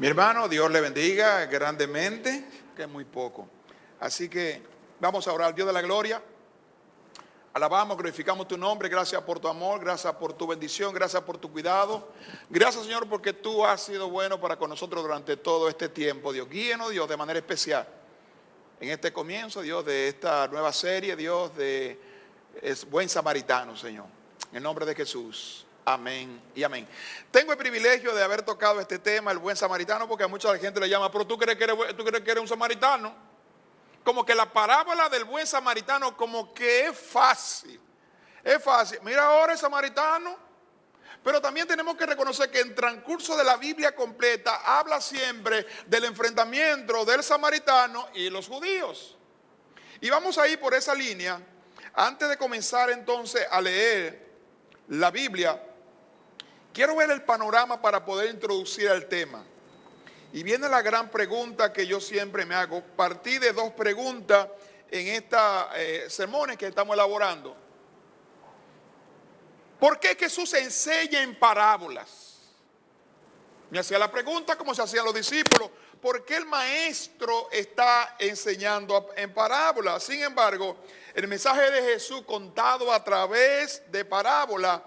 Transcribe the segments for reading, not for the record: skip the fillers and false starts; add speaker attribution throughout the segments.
Speaker 1: Mi hermano, Dios le bendiga grandemente, que es muy poco. Así que vamos a orar. Dios de la gloria, alabamos, glorificamos tu nombre. Gracias por tu amor, gracias por tu bendición, gracias por tu cuidado. Gracias, Señor, porque tú has sido bueno para con nosotros durante todo este tiempo. Dios, guíenos, Dios, de manera especial. En este comienzo, Dios, de esta nueva serie, Dios, es Buen Samaritano, Señor. En el nombre de Jesús. Amén y amén. Tengo el privilegio de haber tocado este tema, el buen samaritano, porque a mucha gente le llama, pero tú crees que eres un samaritano. Como que la parábola del buen samaritano como que es fácil. Es fácil. Mira ahora el samaritano. Pero también tenemos que reconocer que en el transcurso de la Biblia completa habla siempre del enfrentamiento del samaritano y los judíos. Y vamos a ir por esa línea. Antes de comenzar entonces a leer la Biblia, quiero ver el panorama para poder introducir al tema. Y viene la gran pregunta que yo siempre me hago. Partí de dos preguntas en estas sermones que estamos elaborando. ¿Por qué Jesús enseña en parábolas? Me hacía la pregunta como se hacían los discípulos. ¿Por qué el maestro está enseñando en parábolas? Sin embargo, el mensaje de Jesús contado a través de parábolas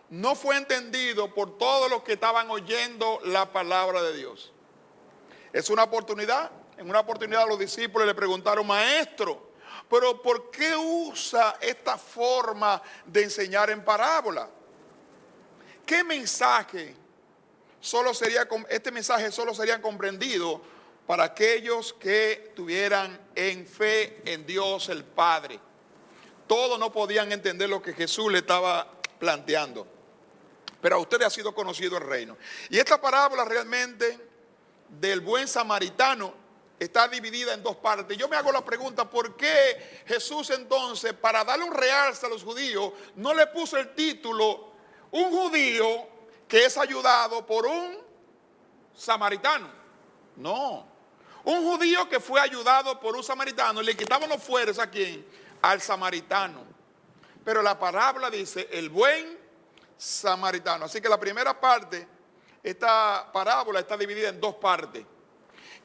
Speaker 1: no fue entendido por todos los que estaban oyendo la palabra de Dios. Es una oportunidad. En una oportunidad los discípulos le preguntaron, maestro, pero ¿por qué usa esta forma de enseñar en parábola? ¿Qué mensaje este mensaje solo sería comprendido para aquellos que tuvieran en fe en Dios el Padre? Todos no podían entender lo que Jesús le estaba planteando. Pero a ustedes ha sido conocido el reino. Y esta parábola realmente del buen samaritano está dividida en dos partes. Yo me hago la pregunta, ¿por qué Jesús entonces, para darle un realce a los judíos, no le puso el título, un judío que es ayudado por un samaritano? No. Un judío que fue ayudado por un samaritano, le quitaban los fueros ¿a quién? Al samaritano. Pero la parábola dice, el buen samaritano. Así que la primera parte, esta parábola está dividida en dos partes.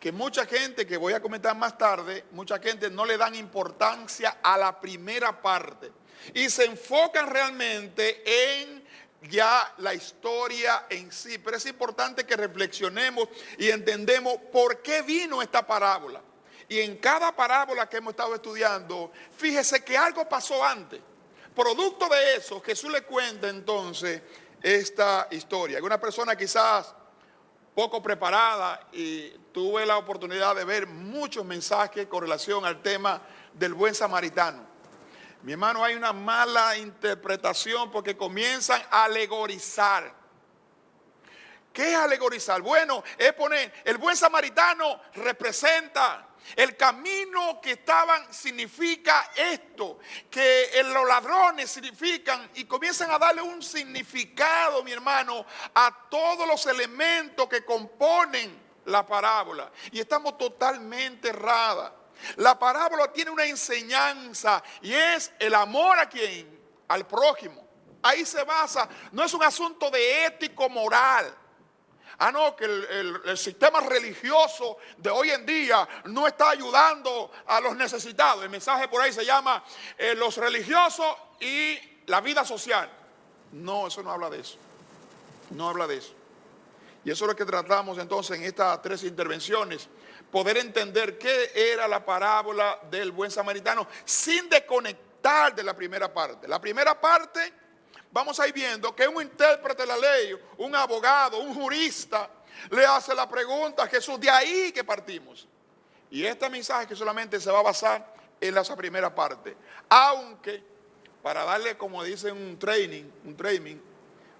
Speaker 1: Que mucha gente, que voy a comentar más tarde, mucha gente no le dan importancia a la primera parte. Y se enfocan realmente en ya la historia en sí. Pero es importante que reflexionemos y entendemos por qué vino esta parábola. Y en cada parábola que hemos estado estudiando, fíjese que algo pasó antes. Producto de eso, Jesús le cuenta entonces esta historia. Una persona quizás poco preparada, y tuve la oportunidad de ver muchos mensajes con relación al tema del buen samaritano. Mi hermano, hay una mala interpretación porque comienzan a alegorizar. ¿Qué es alegorizar? Bueno, es poner, el buen samaritano representa el camino que estaban, significa esto, que los ladrones significan, y comienzan a darle un significado, mi hermano, a todos los elementos que componen la parábola. Y estamos totalmente erradas. La parábola tiene una enseñanza y es el amor a quién, al prójimo. Ahí se basa, no es un asunto de ético moral. No, que el sistema religioso de hoy en día no está ayudando a los necesitados. El mensaje por ahí se llama los religiosos y la vida social. No, eso no habla de eso. No habla de eso. Y eso es lo que tratamos entonces en estas tres intervenciones. Poder entender qué era la parábola del buen samaritano sin desconectar de la primera parte. La primera parte, vamos a ir viendo que un intérprete de la ley, un abogado, un jurista, le hace la pregunta a Jesús, de ahí que partimos. Y este mensaje que solamente se va a basar en esa primera parte. Aunque, para darle, como dicen, un training,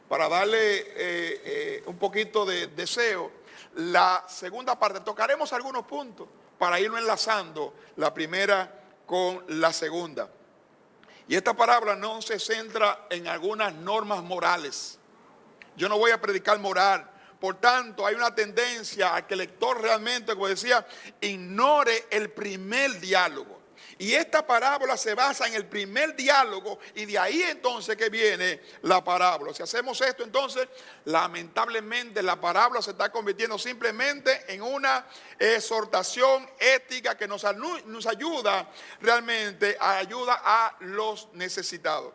Speaker 1: para darle un poquito de deseo, la segunda parte, tocaremos algunos puntos para irnos enlazando la primera con la segunda. Y esta parábola no se centra en algunas normas morales. Yo no voy a predicar moral. Por tanto, hay una tendencia a que el lector realmente, como decía, ignore el primer diálogo. Y esta parábola se basa en el primer diálogo y de ahí entonces que viene la parábola. Si hacemos esto entonces, lamentablemente la parábola se está convirtiendo simplemente en una exhortación ética que nos ayuda realmente, ayuda a los necesitados.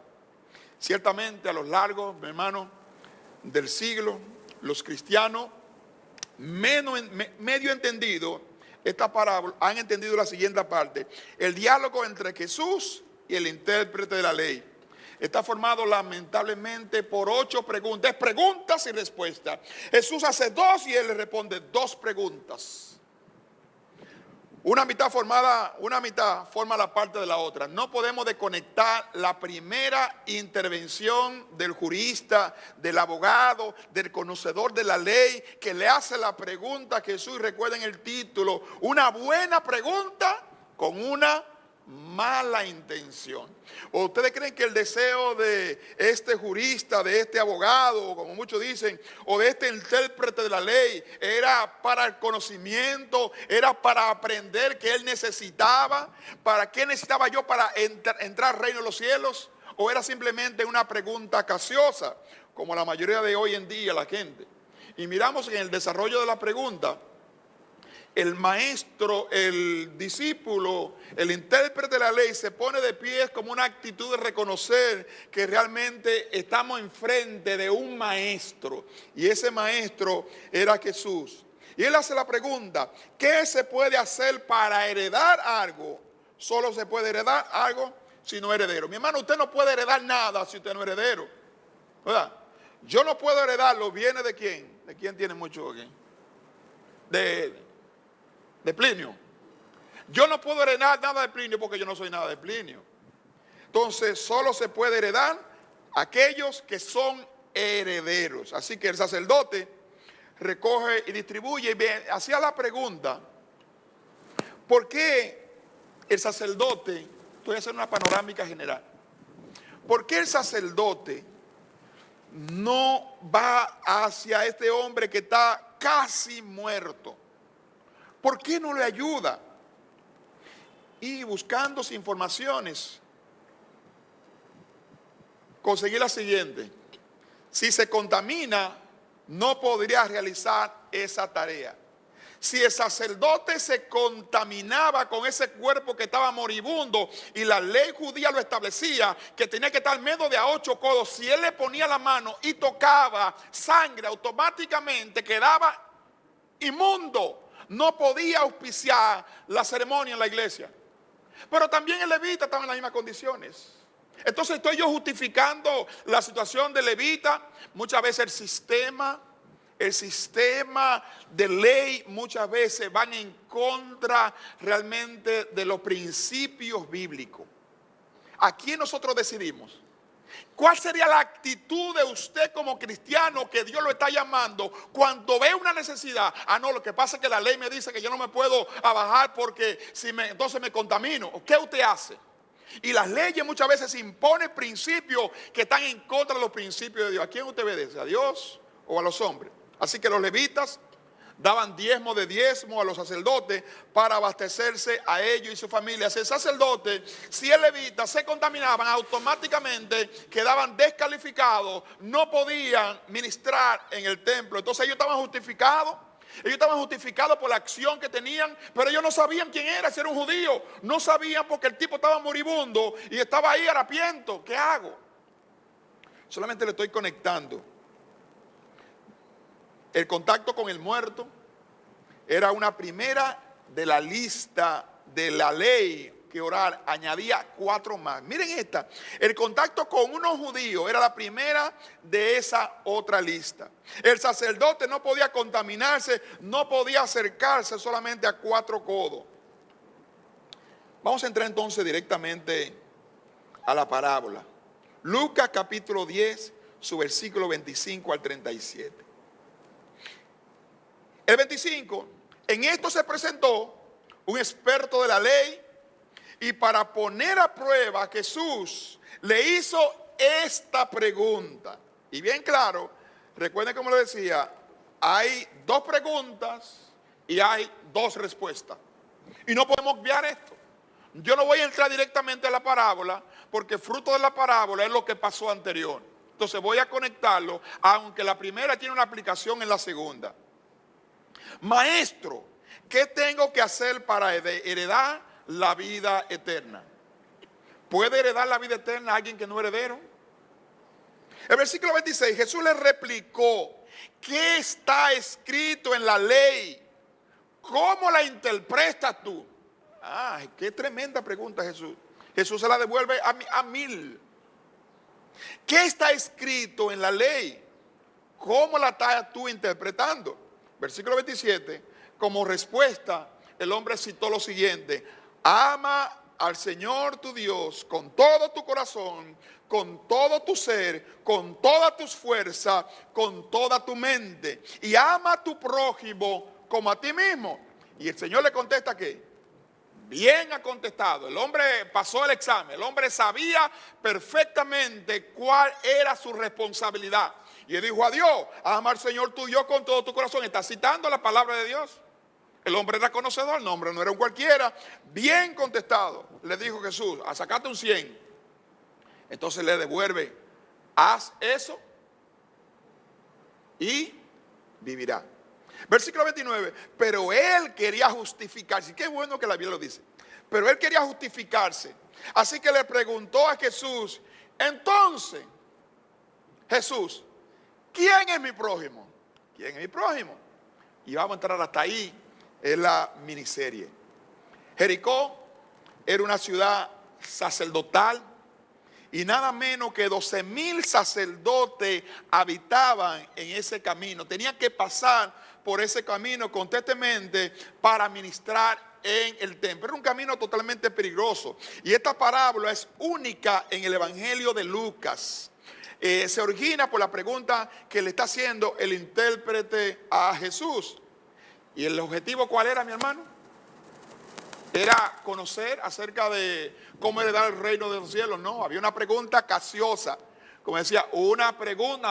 Speaker 1: Ciertamente a lo largo, mi hermano, del siglo, los cristianos medio entendido esta parábola han entendido la siguiente parte: el diálogo entre Jesús y el intérprete de la ley está formado lamentablemente por 8 preguntas. Es preguntas y respuestas. Jesús hace 2 y él le responde 2 preguntas. Una mitad forma la parte de la otra. No podemos desconectar la primera intervención del jurista, del abogado, del conocedor de la ley, que le hace la pregunta a Jesús. Recuerden el título: una buena pregunta con una mala intención. ¿O ustedes creen que el deseo de este jurista, de este abogado, como muchos dicen, o de este intérprete de la ley, era para el conocimiento, era para aprender que él necesitaba? ¿Para qué necesitaba yo para entrar al reino de los cielos? ¿O era simplemente una pregunta capciosa, como la mayoría de hoy en día la gente? Y miramos en el desarrollo de la pregunta, el maestro, el discípulo, el intérprete de la ley se pone de pie como una actitud de reconocer que realmente estamos enfrente de un maestro. Y ese maestro era Jesús. Y él hace la pregunta: ¿qué se puede hacer para heredar algo? Solo se puede heredar algo si no es heredero. Mi hermano, usted no puede heredar nada si usted no es heredero, ¿verdad? Yo no puedo heredar los bienes de quién. ¿De quién tiene mucho aquí? De Plinio. Yo no puedo heredar nada de Plinio porque yo no soy nada de Plinio. Entonces solo se puede heredar aquellos que son herederos. Así que el sacerdote recoge y distribuye. Y hacía la pregunta: ¿por qué el sacerdote? Estoy haciendo una panorámica general. ¿Por qué el sacerdote no va hacia este hombre que está casi muerto? ¿Por qué no le ayuda? Y buscando informaciones, conseguí la siguiente: si se contamina, no podría realizar esa tarea. Si el sacerdote se contaminaba con ese cuerpo que estaba moribundo, y la ley judía lo establecía, que tenía que estar menos de a 8 codos, si él le ponía la mano y tocaba sangre, automáticamente quedaba inmundo. No podía auspiciar la ceremonia en la iglesia. Pero también el levita estaba en las mismas condiciones. Entonces estoy yo justificando la situación del levita. Muchas veces el sistema de ley muchas veces van en contra realmente de los principios bíblicos. Aquí nosotros decidimos ¿cuál sería la actitud de usted como cristiano que Dios lo está llamando cuando ve una necesidad? No, lo que pasa es que la ley me dice que yo no me puedo abajar porque entonces me contamino. ¿Qué usted hace? Y las leyes muchas veces imponen principios que están en contra de los principios de Dios. ¿A quién usted obedece? ¿A Dios o a los hombres? Así que los levitas daban diezmo a los sacerdotes para abastecerse a ellos y su familia. Si el sacerdote, si el levita se contaminaban, automáticamente quedaban descalificados, no podían ministrar en el templo. Entonces ellos estaban justificados por la acción que tenían, pero ellos no sabían quién era, si era un judío. No sabían porque el tipo estaba moribundo y estaba ahí harapiento. ¿Qué hago? Solamente le estoy conectando. El contacto con el muerto era una primera de la lista de la ley que orar añadía 4 más. Miren esta: el contacto con unos judíos era la primera de esa otra lista. El sacerdote no podía contaminarse, no podía acercarse solamente a 4 codos. Vamos a entrar entonces directamente a la parábola. Lucas capítulo 10, su versículo 25 al 37. El 25, en esto se presentó un experto de la ley y para poner a prueba a Jesús le hizo esta pregunta. Y bien claro, recuerden como le decía, hay 2 preguntas y hay 2 respuestas. Y no podemos obviar esto. Yo no voy a entrar directamente a la parábola porque fruto de la parábola es lo que pasó anterior. Entonces voy a conectarlo, aunque la primera tiene una aplicación en la segunda. Maestro, ¿qué tengo que hacer para heredar la vida eterna? ¿Puede heredar la vida eterna alguien que no es heredero? El versículo 26, Jesús le replicó, ¿qué está escrito en la ley? ¿Cómo la interpretas tú? Ay, qué tremenda pregunta, Jesús. Jesús se la devuelve a mil. ¿Qué está escrito en la ley? ¿Cómo la estás tú interpretando? Versículo 27, como respuesta, el hombre citó lo siguiente: ama al Señor tu Dios con todo tu corazón, con todo tu ser, con todas tus fuerzas, con toda tu mente. Y ama a tu prójimo como a ti mismo. Y el Señor le contesta que bien ha contestado. El hombre pasó el examen. El hombre sabía perfectamente cuál era su responsabilidad. Y él dijo a Dios: ama al Señor tu Dios con todo tu corazón. Está citando la palabra de Dios. El hombre era conocedor, el hombre no era un cualquiera. Bien contestado, le dijo Jesús: a sacarte un 100. Entonces le devuelve: haz eso y vivirá. Versículo 29, pero él quería justificarse. Qué bueno que la Biblia lo dice. Pero él quería justificarse. Así que le preguntó a Jesús: entonces, Jesús, ¿quién es mi prójimo? ¿Quién es mi prójimo? Y vamos a entrar hasta ahí en la miniserie. Jericó era una ciudad sacerdotal y nada menos que 12,000 sacerdotes habitaban en ese camino. Tenían que pasar por ese camino constantemente para ministrar en el templo. Era un camino totalmente peligroso. Y esta parábola es única en el Evangelio de Lucas. Se origina por la pregunta que le está haciendo el intérprete a Jesús. ¿Y el objetivo cuál era, mi hermano? Era conocer acerca de cómo heredar el reino de los cielos. No, había una pregunta capciosa. Como decía, una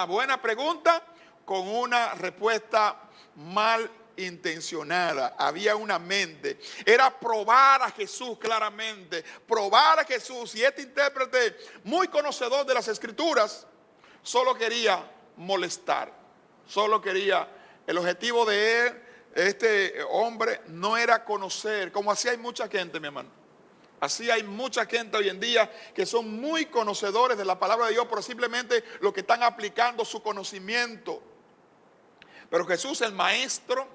Speaker 1: buena pregunta con una respuesta mal intencionada. Había una mente. Era probar a Jesús claramente. Probar a Jesús. Y este intérprete, muy conocedor de las Escrituras, solo quería molestar. Solo quería, el objetivo de él, este hombre, no era conocer, como así hay mucha gente, mi hermano. Así hay mucha gente hoy en día que son muy conocedores de la palabra de Dios, pero simplemente lo que están aplicando su conocimiento. Pero Jesús, el maestro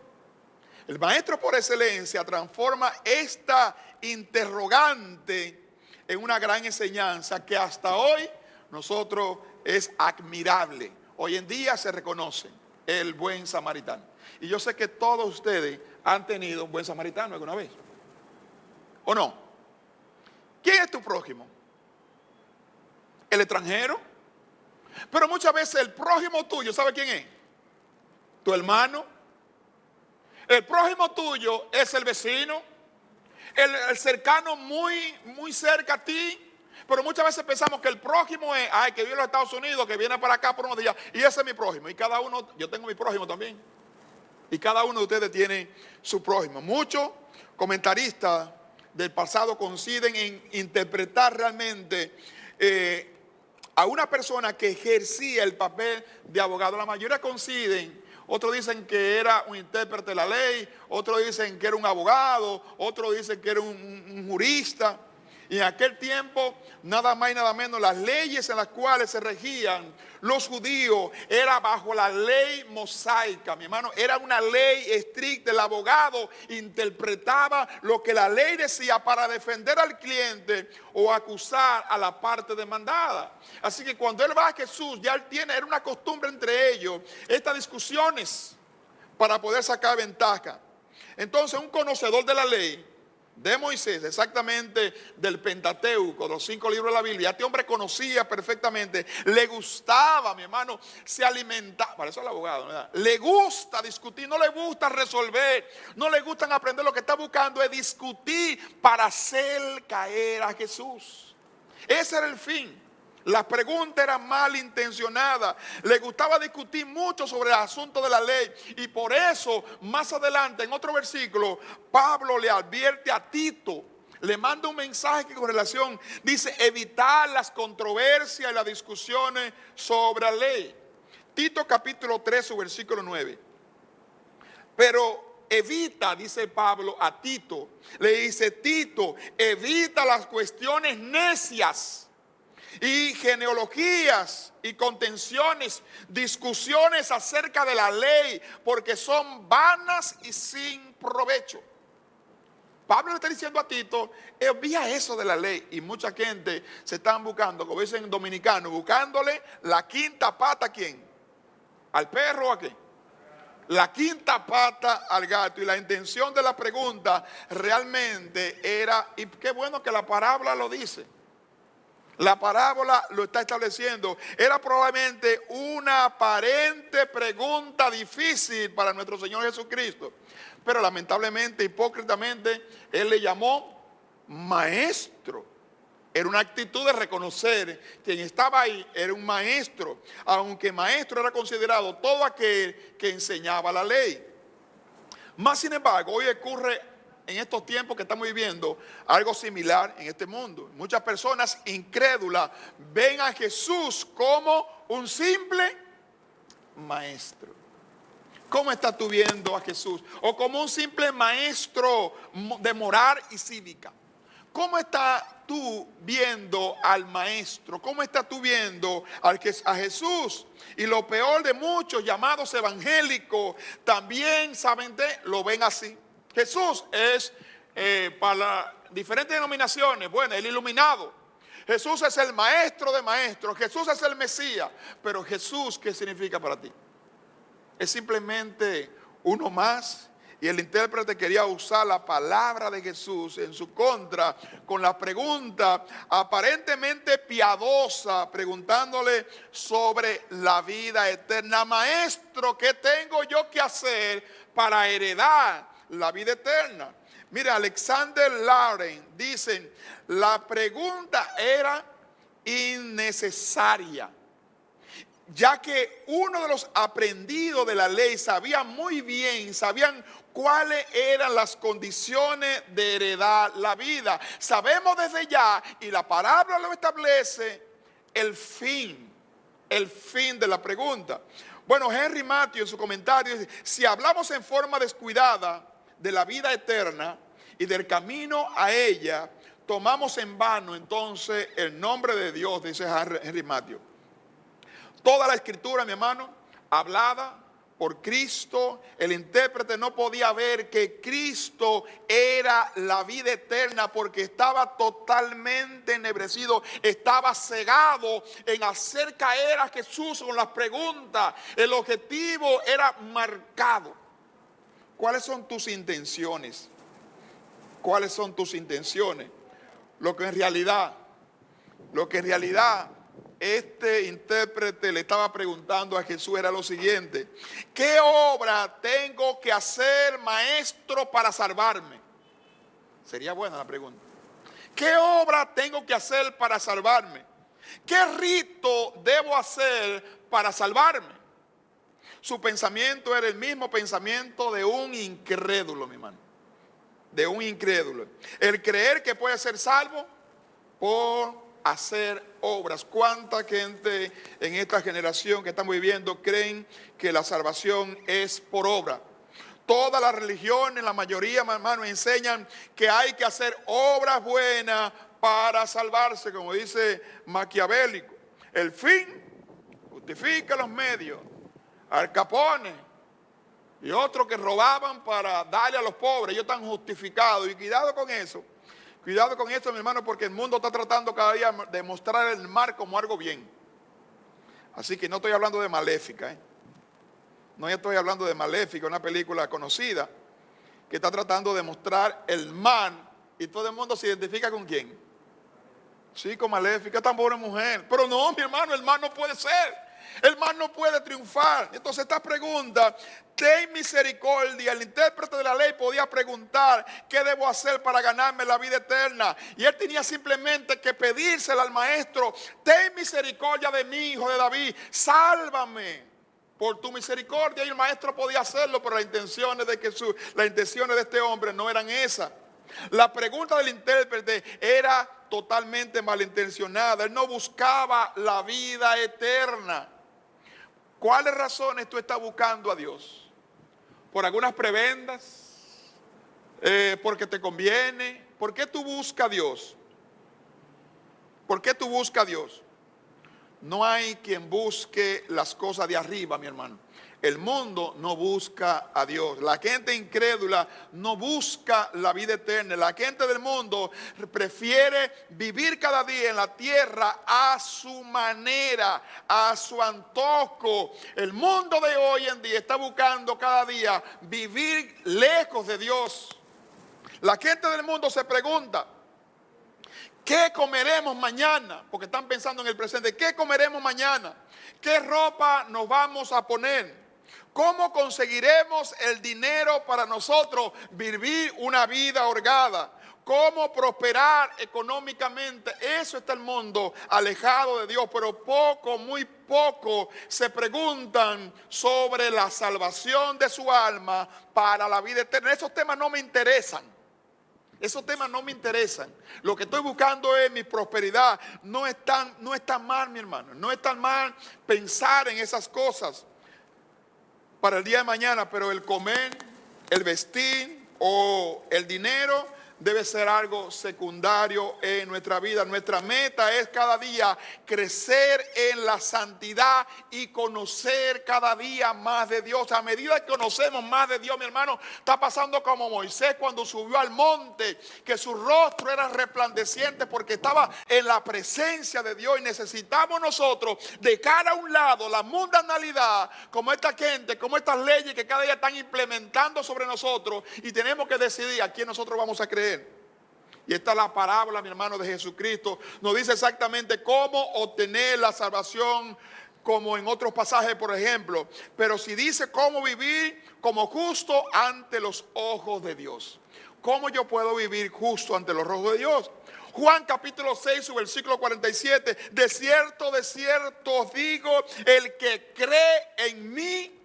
Speaker 1: por excelencia, transforma esta interrogante en una gran enseñanza que hasta hoy nosotros es admirable. Hoy en día se reconoce el buen samaritano. Y yo sé que todos ustedes han tenido un buen samaritano alguna vez. ¿O no? ¿Quién es tu prójimo? ¿El extranjero? Pero muchas veces el prójimo tuyo, ¿sabe quién es? Tu hermano. El prójimo tuyo es el vecino, el cercano muy cerca a ti. Pero muchas veces pensamos que el prójimo es, que vive en los Estados Unidos, que viene para acá por unos días, y ese es mi prójimo. Y cada uno, yo tengo mi prójimo también. Y cada uno de ustedes tiene su prójimo. Muchos comentaristas del pasado coinciden en interpretar realmente a una persona que ejercía el papel de abogado. La mayoría coinciden. Otros dicen que era un intérprete de la ley, otros dicen que era un abogado, otros dicen que era un jurista. Y en aquel tiempo, nada más y nada menos, las leyes en las cuales se regían los judíos era bajo la ley mosaica, mi hermano. Era una ley estricta. El abogado interpretaba lo que la ley decía para defender al cliente o acusar a la parte demandada. Así que cuando él va a Jesús, ya él tiene, era una costumbre entre ellos, estas discusiones para poder sacar ventaja. Entonces, un conocedor de la ley de Moisés, exactamente del Pentateuco, los 5 libros de la Biblia, este hombre conocía perfectamente, le gustaba, mi hermano, se alimentaba, para eso es el abogado, ¿verdad? Le gusta discutir, no le gusta resolver, no le gustan aprender, lo que está buscando es discutir para hacer caer a Jesús. Ese era el fin. Las preguntas eran malintencionadas. Le gustaba discutir mucho sobre el asunto de la ley. Y por eso, más adelante, en otro versículo, Pablo le advierte a Tito le manda un mensaje que con relación, dice, evitar las controversias y las discusiones sobre la ley. Tito capítulo 3, su versículo 9. Pero evita, dice Pablo a Tito, le dice, Tito, evita las cuestiones necias y genealogías y contenciones, discusiones acerca de la ley, porque son vanas y sin provecho. Pablo le está diciendo a Tito, evita eso de la ley. Y mucha gente se están buscando, como dicen en dominicano, buscándole la quinta pata ¿a quién? ¿Al perro o a qué? La quinta pata al gato. Y la intención de la pregunta realmente era, y qué bueno que la parábola lo dice, la parábola lo está estableciendo, era probablemente una aparente pregunta difícil para nuestro Señor Jesucristo, pero lamentablemente, hipócritamente, Él le llamó maestro. Era una actitud de reconocer quien estaba ahí era un maestro, aunque maestro era considerado todo aquel que enseñaba la ley. Más sin embargo, hoy ocurre en estos tiempos que estamos viviendo algo similar en este mundo. Muchas personas incrédulas ven a Jesús como un simple maestro. ¿Cómo estás tú viendo a Jesús? O como un simple maestro de moral y cívica. ¿Cómo estás tú viendo al maestro? ¿Cómo estás tú viendo a Jesús? Y lo peor de muchos llamados evangélicos también, ¿saben de? Lo ven así. Jesús es para diferentes denominaciones, bueno, el iluminado. Jesús es el maestro de maestros. Jesús es el Mesías. Pero Jesús, ¿qué significa para ti? Es simplemente uno más. Y el intérprete quería usar la palabra de Jesús en su contra con la pregunta aparentemente piadosa, preguntándole sobre la vida eterna. Maestro, ¿qué tengo yo que hacer para heredar la vida eterna? Mira, Alexander Lauren dice, la pregunta era innecesaria, ya que uno de los aprendidos de la ley sabían cuáles eran las condiciones de heredar la vida. Sabemos desde ya, y la parábola lo establece, el fin de la pregunta. Bueno, Henry Matthew en su comentario dice, si hablamos en forma descuidada de la vida eterna y del camino a ella, tomamos en vano entonces el nombre de Dios, dice Henry Matthew. Toda la escritura, mi hermano, hablada por Cristo, el intérprete no podía ver que Cristo era la vida eterna porque estaba totalmente ennegrecido, estaba cegado en hacer caer a Jesús con las preguntas. El objetivo era marcado. ¿Cuáles son tus intenciones? ¿Cuáles son tus intenciones? Lo que en realidad este intérprete le estaba preguntando a Jesús era lo siguiente: ¿qué obra tengo que hacer, maestro, para salvarme? Sería buena la pregunta. ¿Qué obra tengo que hacer para salvarme? ¿Qué rito debo hacer para salvarme? Su pensamiento era el mismo pensamiento de un incrédulo, mi hermano. De un incrédulo. El creer que puede ser salvo por hacer obras. ¿Cuánta gente en esta generación que estamos viviendo creen que la salvación es por obra? Todas las religiones, la mayoría, hermanos, enseñan que hay que hacer obras buenas para salvarse, como dice Maquiavélico. El fin justifica los medios. Al Capone y otros que robaban para darle a los pobres, ellos están justificados. Y cuidado con eso, mi hermano, porque el mundo está tratando cada día de mostrar el mal como algo bien. Así que no estoy hablando de Maléfica, No estoy hablando de Maléfica, una película conocida que está tratando de mostrar el mal y todo el mundo se identifica con quién. Sí, con Maléfica, tan pobre mujer. Pero no, mi hermano, el mal no puede ser. El mal no puede triunfar. Entonces esta pregunta, ten misericordia. El intérprete de la ley podía preguntar, ¿qué debo hacer para ganarme la vida eterna? Y él tenía simplemente que pedírsela al maestro: ten misericordia de mí, hijo de David, sálvame por tu misericordia. Y el maestro podía hacerlo, pero las intenciones de este hombre no eran esas. La pregunta del intérprete era totalmente malintencionada. Él no buscaba la vida eterna. ¿Cuáles razones tú estás buscando a Dios? ¿Por algunas prebendas? ¿Porque te conviene? ¿Por qué tú buscas a Dios? ¿Por qué tú buscas a Dios? No hay quien busque las cosas de arriba, mi hermano. El mundo no busca a Dios. La gente incrédula no busca la vida eterna. La gente del mundo prefiere vivir cada día en la tierra a su manera, a su antojo. El mundo de hoy en día está buscando cada día vivir lejos de Dios. La gente del mundo se pregunta, ¿qué comeremos mañana? Porque están pensando en el presente. ¿Qué comeremos mañana? ¿Qué ropa nos vamos a poner? ¿Cómo conseguiremos el dinero para nosotros vivir una vida holgada? ¿Cómo prosperar económicamente? Eso está el mundo alejado de Dios, pero poco, muy poco se preguntan sobre la salvación de su alma para la vida eterna. Esos temas no me interesan. Esos temas no me interesan. Lo que estoy buscando es mi prosperidad. No es tan mal, mi hermano. No es tan mal pensar en esas cosas para el día de mañana, pero el comer, el vestir o el dinero debe ser algo secundario en nuestra vida. Nuestra meta es cada día crecer en la santidad y conocer cada día más de Dios. A medida que conocemos más de Dios, mi hermano, está pasando como Moisés cuando subió al monte, que su rostro era resplandeciente porque estaba en la presencia de Dios. Y necesitamos nosotros dejar a un lado la mundanalidad, como esta gente, como estas leyes que cada día están implementando sobre nosotros, y tenemos que decidir a quién nosotros vamos a creer. Y esta es la parábola, mi hermano, de Jesucristo. Nos dice exactamente cómo obtener la salvación, como en otros pasajes, por ejemplo. Pero si dice cómo vivir como justo ante los ojos de Dios. ¿Cómo yo puedo vivir justo ante los ojos de Dios? Juan capítulo 6, su versículo 47. De cierto os digo, el que cree en mí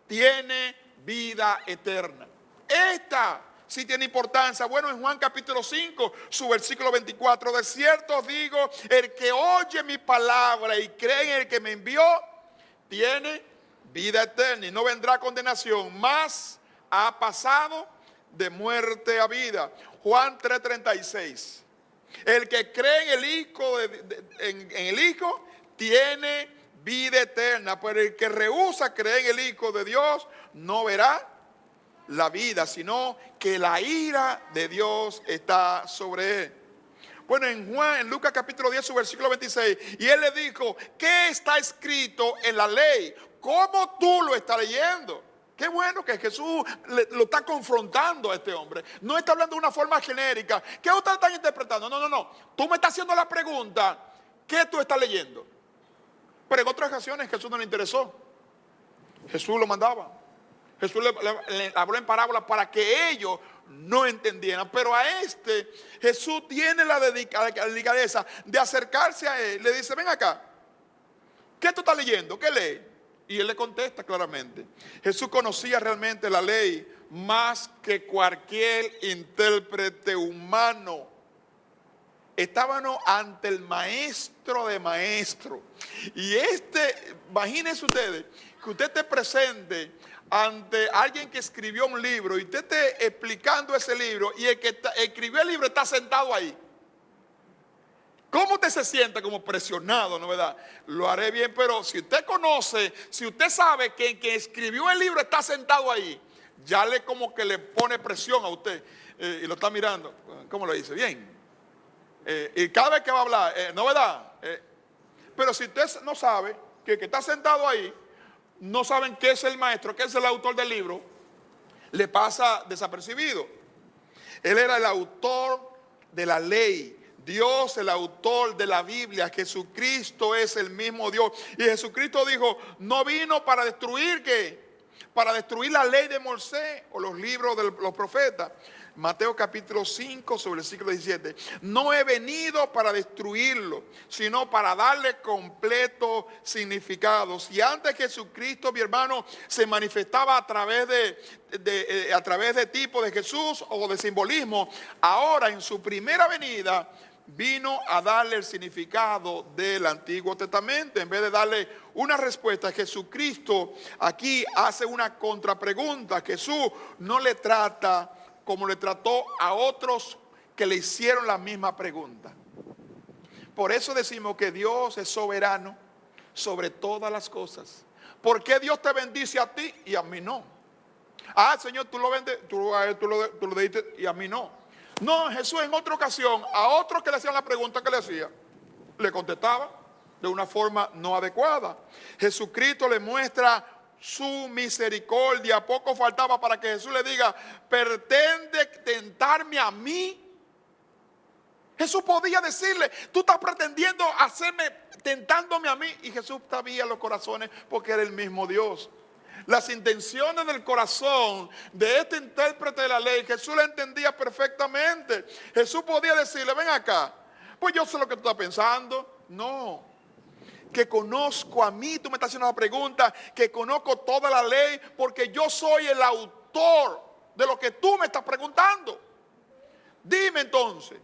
Speaker 1: tiene vida eterna. Esta sí tiene importancia. Bueno, en Juan capítulo 5, su versículo 24, de cierto os digo, el que oye mi palabra y cree en el que me envió, tiene vida eterna y no vendrá condenación, mas ha pasado de muerte a vida. Juan 3:36. El que cree en el Hijo, en el Hijo tiene vida eterna, pero el que rehúsa creer en el Hijo de Dios no verá la vida, sino que la ira de Dios está sobre él. Bueno, en Lucas capítulo 10, su versículo 26, y él le dijo, ¿qué está escrito en la ley? ¿Cómo tú lo estás leyendo? Qué bueno que Jesús lo está confrontando a este hombre. No está hablando de una forma genérica. ¿Qué ustedes están interpretando? No. Tú me estás haciendo la pregunta, ¿qué tú estás leyendo? Pero en otras ocasiones Jesús no le interesó. Jesús lo mandaba. Jesús le habló en parábola para que ellos no entendieran. Pero a este Jesús tiene la delicadeza de acercarse a él. Le dice, ven acá, ¿qué tú estás leyendo? ¿Qué lees? Y él le contesta claramente. Jesús conocía realmente la ley más que cualquier intérprete humano. Estábamos ante el maestro de maestros. Y imagínense ustedes, que usted esté presente ante alguien que escribió un libro y usted esté explicando ese libro y el que escribió el libro está sentado ahí. ¿Cómo usted se siente? Como presionado, ¿no verdad? Lo haré bien, pero si usted conoce, si usted sabe que el que escribió el libro está sentado ahí, ya como que le pone presión a usted y lo está mirando. ¿Cómo lo dice? Bien. Y cada vez que va a hablar, ¿no verdad? Pero si usted no sabe que el que está sentado ahí, no saben qué es el maestro, qué es el autor del libro, le pasa desapercibido. Él era el autor de la ley. Dios, el autor de la Biblia. Jesucristo es el mismo Dios. Y Jesucristo dijo, no vino para destruir, ¿qué? Para destruir la ley de Moisés o los libros de los profetas. Mateo capítulo 5 sobre el versículo 17. No he venido para destruirlo, sino para darle completo significado. Si antes Jesucristo, mi hermano, se manifestaba a través de tipo de Jesús o de simbolismo, ahora en su primera venida vino a darle el significado del Antiguo Testamento. En vez de darle una respuesta, Jesucristo aquí hace una contrapregunta. Jesús no le trata como le trató a otros que le hicieron la misma pregunta. Por eso decimos que Dios es soberano sobre todas las cosas. ¿Por qué Dios te bendice a ti y a mí no? Ah, Señor, tú lo bendices, tú lo diste y a mí no. No, Jesús en otra ocasión, a otros que le hacían la pregunta que le hacía, le contestaba de una forma no adecuada. Jesucristo le muestra su misericordia. Poco faltaba para que Jesús le diga, pretende tentarme a mí. Jesús podía decirle, tú estás pretendiendo tentándome a mí. Y Jesús sabía los corazones porque era el mismo Dios. Las intenciones del corazón de este intérprete de la ley, Jesús la entendía perfectamente. Jesús podía decirle, ven acá, pues yo sé lo que tú estás pensando. No. Que conozco a mí, tú me estás haciendo una pregunta, que conozco toda la ley, porque yo soy el autor de lo que tú me estás preguntando. Dime entonces,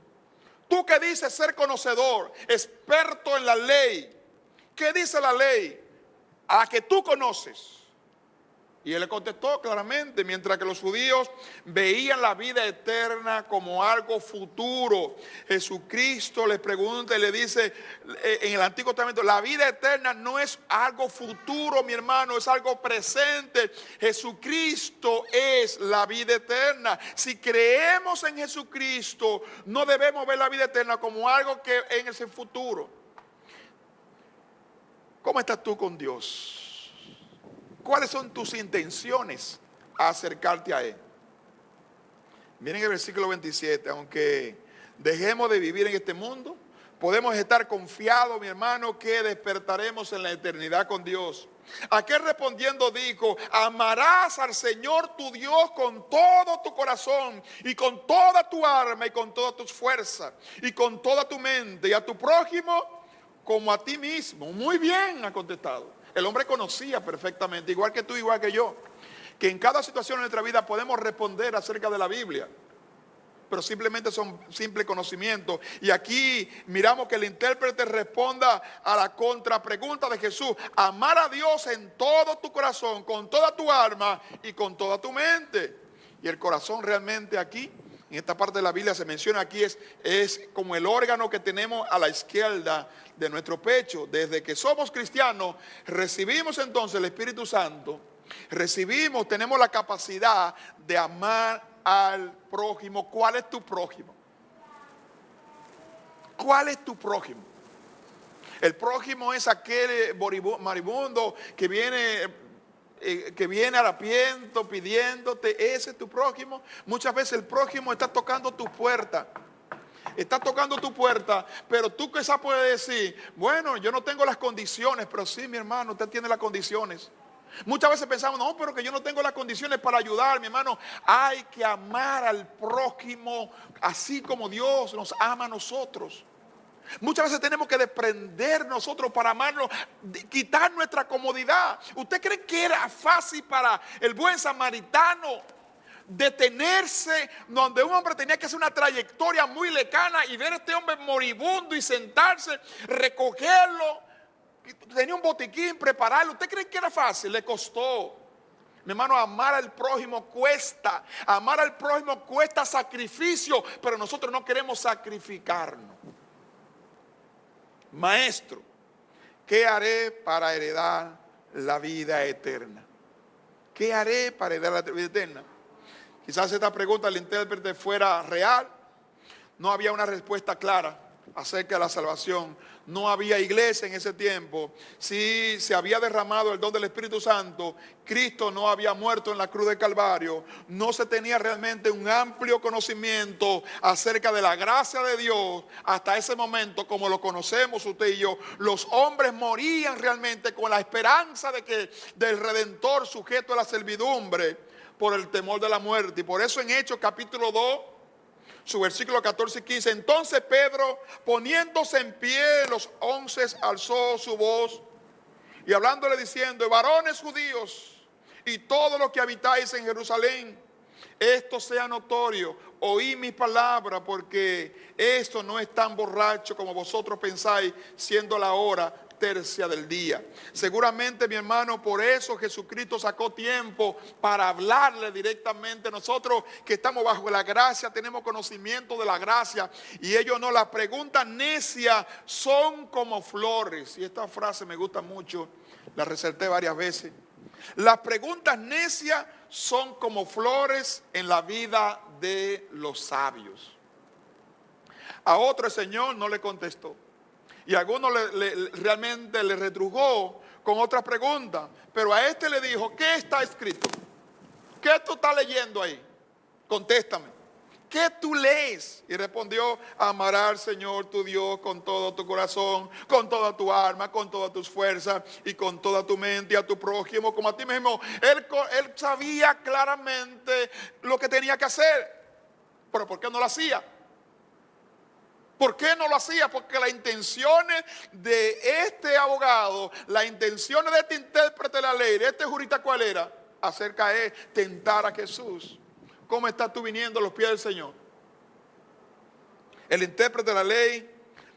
Speaker 1: tú que dices ser conocedor, experto en la ley, ¿qué dice la ley a la que tú conoces? Y él le contestó claramente, mientras que los judíos veían la vida eterna como algo futuro. Jesucristo les pregunta y le dice en el Antiguo Testamento, la vida eterna no es algo futuro, mi hermano, es algo presente. Jesucristo es la vida eterna. Si creemos en Jesucristo, no debemos ver la vida eterna como algo que en ese futuro. ¿Cómo estás tú con Dios? ¿Cuáles son tus intenciones a acercarte a Él? Miren el versículo 27. Aunque dejemos de vivir en este mundo, podemos estar confiados, mi hermano, que despertaremos en la eternidad con Dios. Aquel respondiendo dijo, amarás al Señor tu Dios con todo tu corazón y con toda tu alma y con todas tus fuerzas y con toda tu mente, y a tu prójimo como a ti mismo. Muy bien, ha contestado. El hombre conocía perfectamente, igual que tú, igual que yo, que en cada situación de nuestra vida podemos responder acerca de la Biblia, pero simplemente son simple conocimiento. Y aquí miramos que el intérprete responda a la contrapregunta de Jesús: amar a Dios en todo tu corazón, con toda tu alma y con toda tu mente. Y el corazón realmente aquí, en esta parte de la Biblia se menciona aquí, es como el órgano que tenemos a la izquierda de nuestro pecho. Desde que somos cristianos, recibimos entonces el Espíritu Santo, tenemos la capacidad de amar al prójimo. ¿Cuál es tu prójimo? ¿Cuál es tu prójimo? El prójimo es aquel moribundo que viene harapiento pidiéndote. Ese es tu prójimo. Muchas veces el prójimo está tocando tu puerta. Está tocando tu puerta, pero tú quizás puedes decir, bueno, yo no tengo las condiciones. Pero sí, mi hermano, usted tiene las condiciones. Muchas veces pensamos, no, pero que yo no tengo las condiciones para ayudar, mi hermano. Hay que amar al prójimo así como Dios nos ama a nosotros. Muchas veces tenemos que desprender nosotros para amarlo, quitar nuestra comodidad. ¿Usted cree que era fácil para el buen samaritano detenerse donde un hombre tenía que hacer una trayectoria muy lejana y ver a este hombre moribundo y sentarse, recogerlo? Tenía un botiquín, prepararlo. ¿Usted cree que era fácil? Le costó. Mi hermano, amar al prójimo cuesta. Amar al prójimo cuesta sacrificio, pero nosotros no queremos sacrificarnos. Maestro, ¿qué haré para heredar la vida eterna? ¿Qué haré para heredar la vida eterna? Quizás esta pregunta del intérprete fuera real. No había una respuesta clara acerca de la salvación. No había iglesia en ese tiempo. Si se había derramado el don del Espíritu Santo, Cristo no había muerto en la cruz del Calvario. No se tenía realmente un amplio conocimiento acerca de la gracia de Dios hasta ese momento, como lo conocemos usted y yo. Los hombres morían realmente con la esperanza de que del Redentor sujeto a la servidumbre. por el temor de la muerte. Y por eso en Hechos capítulo 2, su versículo 14 y 15, entonces Pedro, poniéndose en pie, los 11 alzó su voz y hablándole diciendo, varones judíos y todos los que habitáis en Jerusalén, esto sea notorio, oí mis palabras, porque esto no es tan borracho como vosotros pensáis, siendo la hora tercia del día. Seguramente, mi hermano, por eso Jesucristo sacó tiempo para hablarle directamente. Nosotros que estamos bajo la gracia, tenemos conocimiento de la gracia, y ellos no. Las preguntas necias son como flores, y esta frase me gusta mucho, la resalté varias veces. Las preguntas necias son como flores en la vida de los sabios. A otro el Señor no le contestó. Y a algunos realmente le retrujó con otra pregunta. Pero a este le dijo, ¿qué está escrito? ¿Qué tú estás leyendo ahí? Contéstame. ¿Qué tú lees? Y respondió, amarás al Señor tu Dios con todo tu corazón, con toda tu alma, con todas tus fuerzas y con toda tu mente, y a tu prójimo como a ti mismo. Él sabía claramente lo que tenía que hacer. Pero ¿por qué no lo hacía? ¿Por qué no lo hacía? Porque las intenciones de este abogado, las intenciones de este intérprete de la ley, de este jurista, ¿cuál era? Hacer caer, tentar a Jesús. ¿Cómo estás tú viniendo a los pies del Señor? El intérprete de la ley,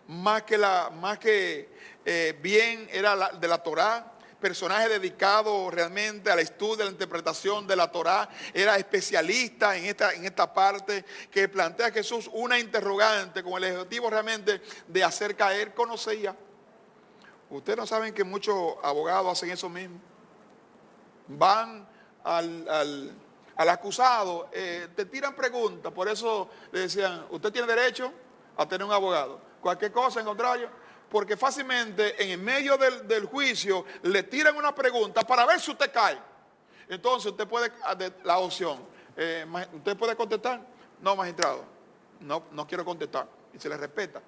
Speaker 1: más que bien, era de la Torá. Personaje dedicado realmente al estudio, a la interpretación de la Torá. Era especialista en esta parte que plantea a Jesús una interrogante con el objetivo realmente de hacer caer. Conocía. Ustedes no saben que muchos abogados hacen eso mismo. Van al acusado, te tiran preguntas. Por eso le decían, usted tiene derecho a tener un abogado. Cualquier cosa en contrario, porque fácilmente en el medio del juicio le tiran una pregunta para ver si usted cae. Entonces usted puede, la opción, ¿usted puede contestar? No, magistrado, no quiero contestar. Y se le respeta.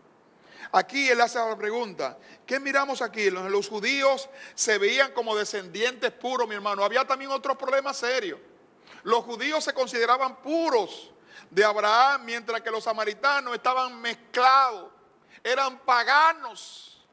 Speaker 1: Aquí él hace la pregunta, ¿qué miramos aquí? Los judíos se veían como descendientes puros, mi hermano. Había también otro problema serio. Los judíos se consideraban puros de Abraham, mientras que los samaritanos estaban mezclados, eran paganos.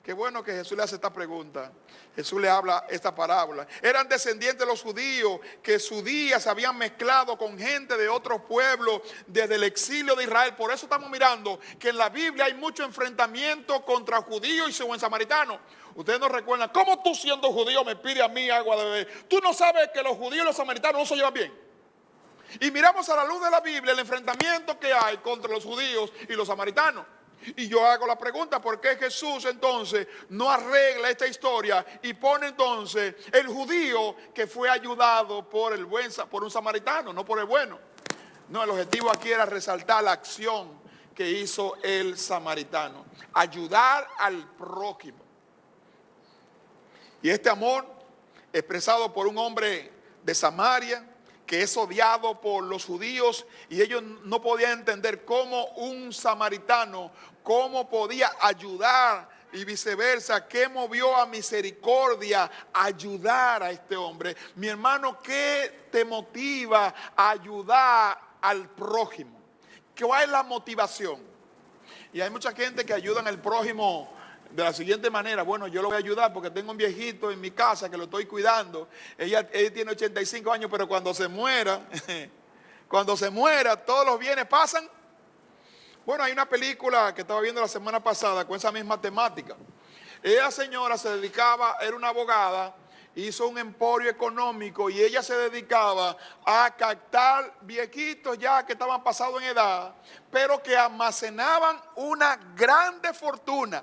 Speaker 1: Qué bueno que Jesús le hace esta pregunta. Jesús le habla esta parábola. Eran descendientes de los judíos que sus días se habían mezclado con gente de otros pueblos desde el exilio de Israel. Por eso estamos mirando que en la Biblia hay mucho enfrentamiento contra judíos y su buen samaritano. Ustedes no recuerdan, ¿cómo tú siendo judío me pides a mí agua de beber? Tú no sabes que los judíos y los samaritanos no se llevan bien. Y miramos a la luz de la Biblia el enfrentamiento que hay contra los judíos y los samaritanos. Y yo hago la pregunta, ¿por qué Jesús entonces no arregla esta historia y pone entonces el judío que fue ayudado por un samaritano, no por el bueno? No, el objetivo aquí era resaltar la acción que hizo el samaritano, ayudar al prójimo. Y este amor expresado por un hombre de Samaria, que es odiado por los judíos, y ellos no podían entender cómo un samaritano, cómo podía ayudar, y viceversa, qué movió a misericordia a ayudar a este hombre. Mi hermano, ¿qué te motiva a ayudar al prójimo? ¿Cuál es la motivación? Y hay mucha gente que ayuda al prójimo de la siguiente manera: bueno, yo lo voy a ayudar porque tengo un viejito en mi casa que lo estoy cuidando. Él tiene 85 años, pero cuando se muera, todos los bienes pasan. Bueno, hay una película que estaba viendo la semana pasada con esa misma temática. Esa señora se dedicaba, era una abogada, hizo un emporio económico y ella se dedicaba a captar viejitos ya que estaban pasados en edad, pero que almacenaban una grande fortuna.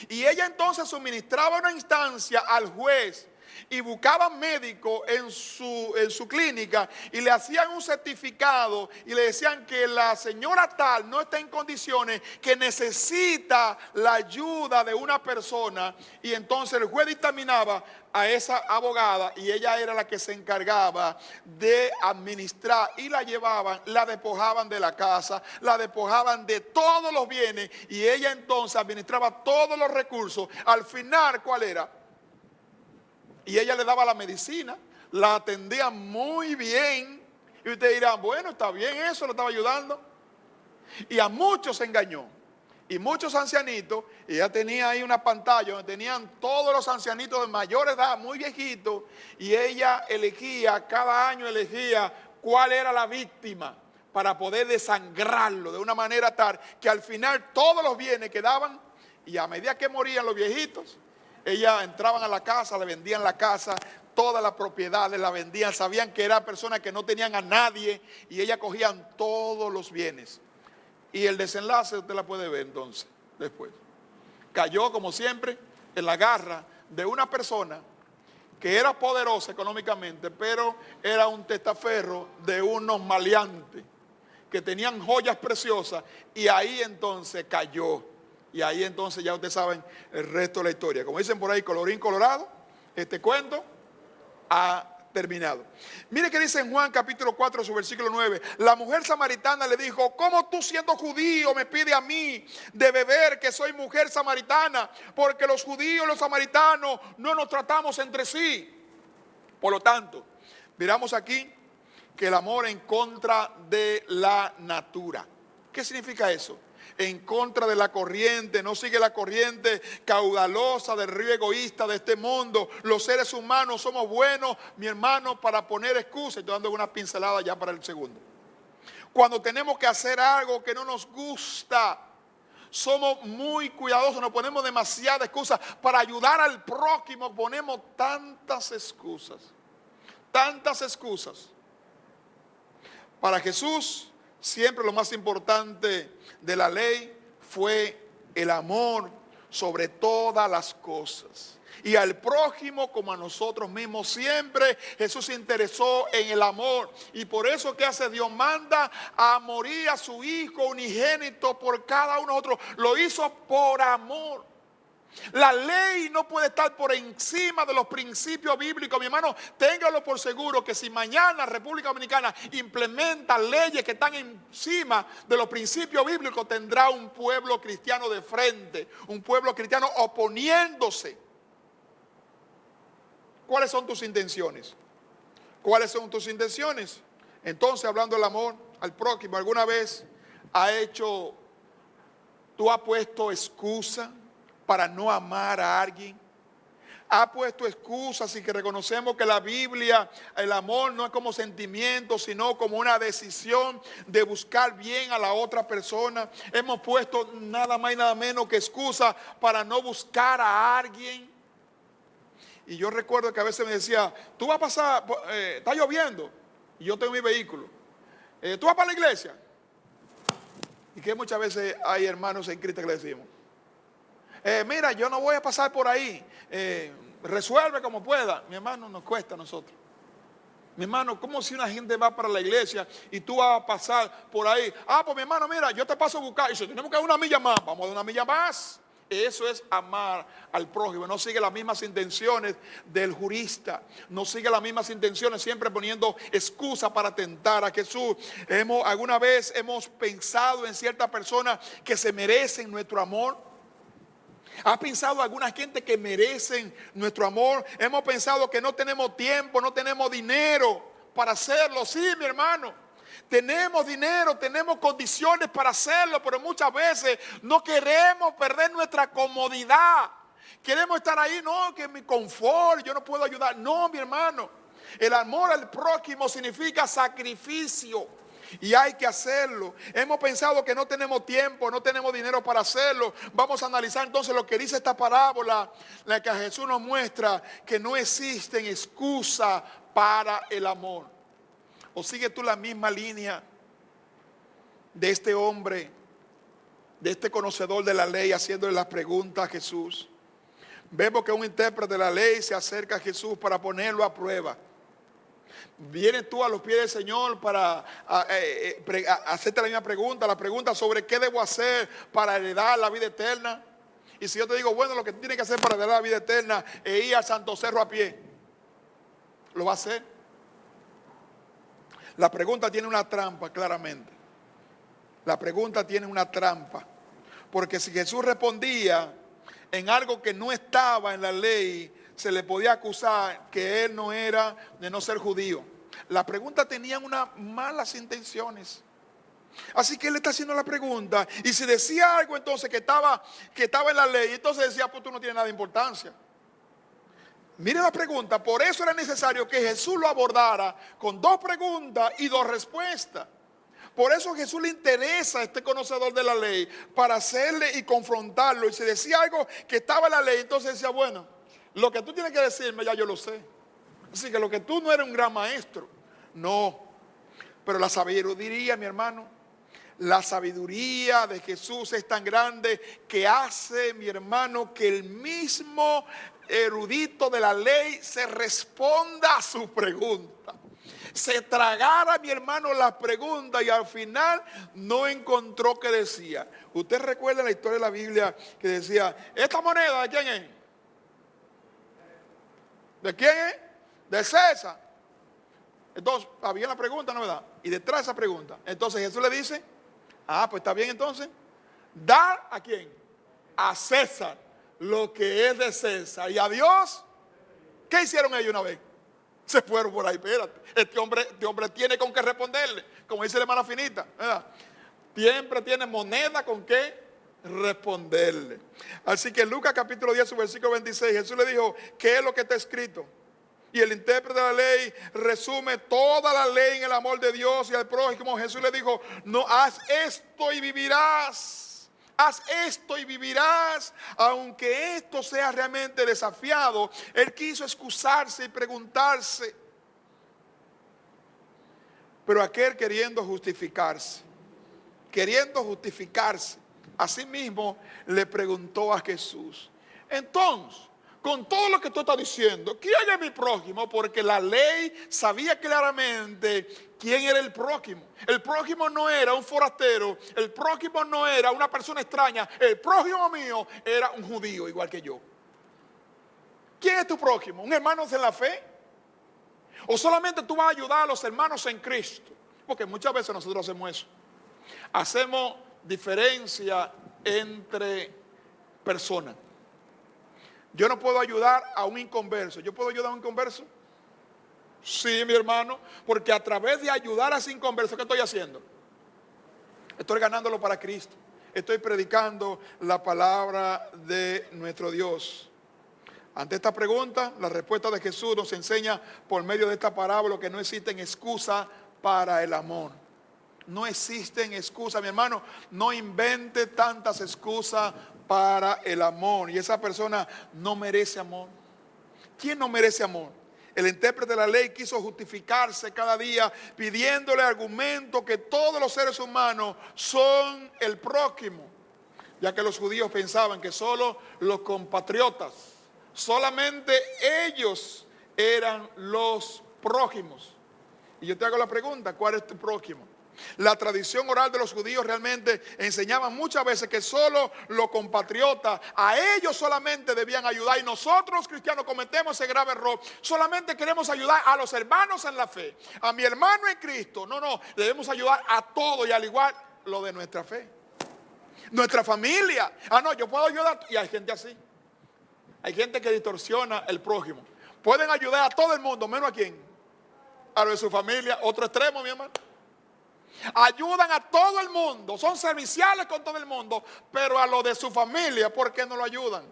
Speaker 1: Y ella entonces suministraba una instancia al juez y buscaban médicos en su clínica y le hacían un certificado y le decían que la señora tal no está en condiciones, que necesita la ayuda de una persona, y entonces el juez dictaminaba a esa abogada y ella era la que se encargaba de administrar, y la llevaban, la despojaban de la casa, la despojaban de todos los bienes y ella entonces administraba todos los recursos. Al final, ¿cuál era? Y ella le daba la medicina, la atendía muy bien. Y usted dirá, bueno, está bien eso, lo estaba ayudando. Y a muchos engañó. Y muchos ancianitos, y ella tenía ahí una pantalla donde tenían todos los ancianitos de mayor edad, muy viejitos, y ella elegía, cada año elegía cuál era la víctima para poder desangrarlo de una manera tal que al final todos los bienes quedaban, y a medida que morían los viejitos, ellas entraban a la casa, le vendían la casa, todas las propiedades la vendían, sabían que eran personas que no tenían a nadie, y ellas cogían todos los bienes. Y el desenlace usted la puede ver entonces, después. Cayó, como siempre, en la garra de una persona que era poderosa económicamente, pero era un testaferro de unos maleantes que tenían joyas preciosas, y ahí entonces cayó. Y ahí entonces ya ustedes saben el resto de la historia. Como dicen por ahí, colorín colorado, este cuento ha terminado. Mire que dice en Juan capítulo 4, su versículo 9. La mujer samaritana le dijo, ¿cómo tú siendo judío me pide a mí de beber, que soy mujer samaritana? Porque los judíos y los samaritanos no nos tratamos entre sí. Por lo tanto, miramos aquí que el amor en contra de la natura. ¿Qué significa eso? En contra de la corriente, no sigue la corriente caudalosa del río egoísta de este mundo. Los seres humanos somos buenos, mi hermano, para poner excusas. Estoy dando una pincelada ya para el segundo. Cuando tenemos que hacer algo que no nos gusta, somos muy cuidadosos, nos ponemos demasiadas excusas. Para ayudar al prójimo ponemos tantas excusas. Tantas excusas. Para Jesús, siempre lo más importante de la ley fue el amor sobre todas las cosas. Y al prójimo como a nosotros mismos. Siempre Jesús se interesó en el amor. Y por eso, ¿qué hace Dios? Manda a morir a su Hijo unigénito por cada uno de nosotros. Lo hizo por amor. La ley no puede estar por encima de los principios bíblicos. Mi hermano, téngalo por seguro que si mañana República Dominicana implementa leyes que están encima de los principios bíblicos, tendrá un pueblo cristiano de frente, un pueblo cristiano oponiéndose. ¿Cuáles son tus intenciones? ¿Cuáles son tus intenciones? Entonces, hablando del amor al prójimo, ¿alguna vez tú has puesto excusa para no amar a alguien? Ha puesto excusas y que reconocemos que la Biblia, el amor no es como sentimiento, sino como una decisión de buscar bien a la otra persona. Hemos puesto nada más y nada menos que excusas para no buscar a alguien. Y yo recuerdo que a veces me decía, tú vas a pasar, está lloviendo, y yo tengo mi vehículo. ¿Tú vas para la iglesia? Y que muchas veces hay hermanos en Cristo que le decimos, mira, yo no voy a pasar por ahí, resuelve como pueda. Mi hermano, nos cuesta a nosotros. Mi hermano, ¿cómo si una gente va para la iglesia y tú vas a pasar por ahí? Pues mi hermano, mira, yo te paso a buscar. Y si tenemos que dar una milla más, vamos a dar una milla más. Eso es amar al prójimo. No sigue las mismas intenciones del jurista. No sigue las mismas intenciones, siempre poniendo excusas para tentar a Jesús. ¿Alguna vez hemos pensado en ciertas personas que se merecen nuestro amor? ¿Has pensado alguna gente que merecen nuestro amor? Hemos pensado que no tenemos tiempo, no tenemos dinero para hacerlo. Sí, mi hermano. Tenemos dinero, tenemos condiciones para hacerlo, pero muchas veces no queremos perder nuestra comodidad. Queremos estar ahí, no, que mi confort, yo no puedo ayudar. No, mi hermano. El amor al prójimo significa sacrificio. Y hay que hacerlo. Hemos pensado que no tenemos tiempo, no tenemos dinero para hacerlo. Vamos a analizar entonces lo que dice esta parábola, la que Jesús nos muestra que no existen excusas para el amor. ¿O sigues tú la misma línea de este hombre, de este conocedor de la ley, haciéndole las preguntas a Jesús? Vemos que un intérprete de la ley se acerca a Jesús para ponerlo a prueba. Vienes tú a los pies del Señor para hacerte la misma pregunta, la pregunta sobre qué debo hacer para heredar la vida eterna. Y si yo te digo, bueno, lo que tienes que hacer para heredar la vida eterna es ir al Santo Cerro a pie, ¿lo va a hacer? La pregunta tiene una trampa, claramente. La pregunta tiene una trampa. Porque si Jesús respondía en algo que no estaba en la ley, se le podía acusar que él no era de no ser judío. La pregunta tenía unas malas intenciones. Así que él le está haciendo la pregunta. Y si decía algo entonces que estaba en la ley, entonces decía, pues tú no tienes nada de importancia. Mire la pregunta. Por eso era necesario que Jesús lo abordara con 2 preguntas y 2 respuestas. Por eso a Jesús le interesa a este conocedor de la ley, para hacerle y confrontarlo. Y si decía algo que estaba en la ley, entonces decía, bueno, lo que tú tienes que decirme ya yo lo sé. Así que lo que tú no eres un gran maestro. No. Pero la sabiduría, mi hermano, la sabiduría de Jesús es tan grande que hace, mi hermano, que el mismo erudito de la ley se responda a su pregunta. Se tragara, mi hermano, las preguntas y al final no encontró qué decía. Usted recuerda la historia de la Biblia que decía, ¿esta moneda de quién es? ¿De quién es? De César. Entonces, está bien la pregunta, ¿no verdad? Y detrás de esa pregunta, entonces Jesús le dice, pues está bien entonces. ¿Dar a quién? A César lo que es de César. Y a Dios, ¿qué hicieron ellos una vez? Se fueron por ahí, espérate. Este hombre tiene con qué responderle, como dice la hermana Finita, ¿verdad? Siempre tiene moneda con qué responderle. Así que en Lucas capítulo 10, su versículo 26, Jesús le dijo, ¿qué es lo que está escrito? Y el intérprete de la ley resume toda la ley en el amor de Dios y al prójimo. Jesús le dijo, no, haz esto y vivirás. Haz esto y vivirás. Aunque esto sea realmente desafiado, él quiso excusarse y preguntarse. Pero aquel queriendo justificarse, así mismo le preguntó a Jesús, entonces, con todo lo que tú estás diciendo, ¿quién es mi prójimo? Porque la ley sabía claramente quién era el prójimo. El prójimo no era un forastero, el prójimo no era una persona extraña, el prójimo mío era un judío igual que yo. ¿Quién es tu prójimo? ¿Un hermano en la fe? ¿O solamente tú vas a ayudar a los hermanos en Cristo? Porque muchas veces nosotros hacemos eso. Hacemos diferencia entre personas. Yo no puedo ayudar a un inconverso. ¿Yo puedo ayudar a un inconverso? Sí, mi hermano, porque a través de ayudar a ese inconverso, ¿qué estoy haciendo? Estoy ganándolo para Cristo. Estoy predicando la palabra de nuestro Dios. Ante esta pregunta, la respuesta de Jesús nos enseña por medio de esta parábola que no existen excusas para el amor. No existen excusas, mi hermano. No invente tantas excusas para el amor. Y esa persona no merece amor. ¿Quién no merece amor? El intérprete de la ley quiso justificarse cada día pidiéndole argumentos que todos los seres humanos son el prójimo. Ya que los judíos pensaban que solo los compatriotas, solamente ellos eran los prójimos. Y yo te hago la pregunta, ¿cuál es tu prójimo? La tradición oral de los judíos realmente enseñaba muchas veces que solo los compatriotas, a ellos solamente debían ayudar. Y nosotros los cristianos cometemos ese grave error. Solamente queremos ayudar a los hermanos en la fe, a mi hermano en Cristo. No, debemos ayudar a todos y al igual lo de nuestra fe. Nuestra familia. No, yo puedo ayudar. Y hay gente así. Hay gente que distorsiona el prójimo. Pueden ayudar a todo el mundo, menos a quién. A lo de su familia. Otro extremo, mi hermano. Ayudan a todo el mundo, son serviciales con todo el mundo, pero a lo de su familia, ¿por qué no lo ayudan?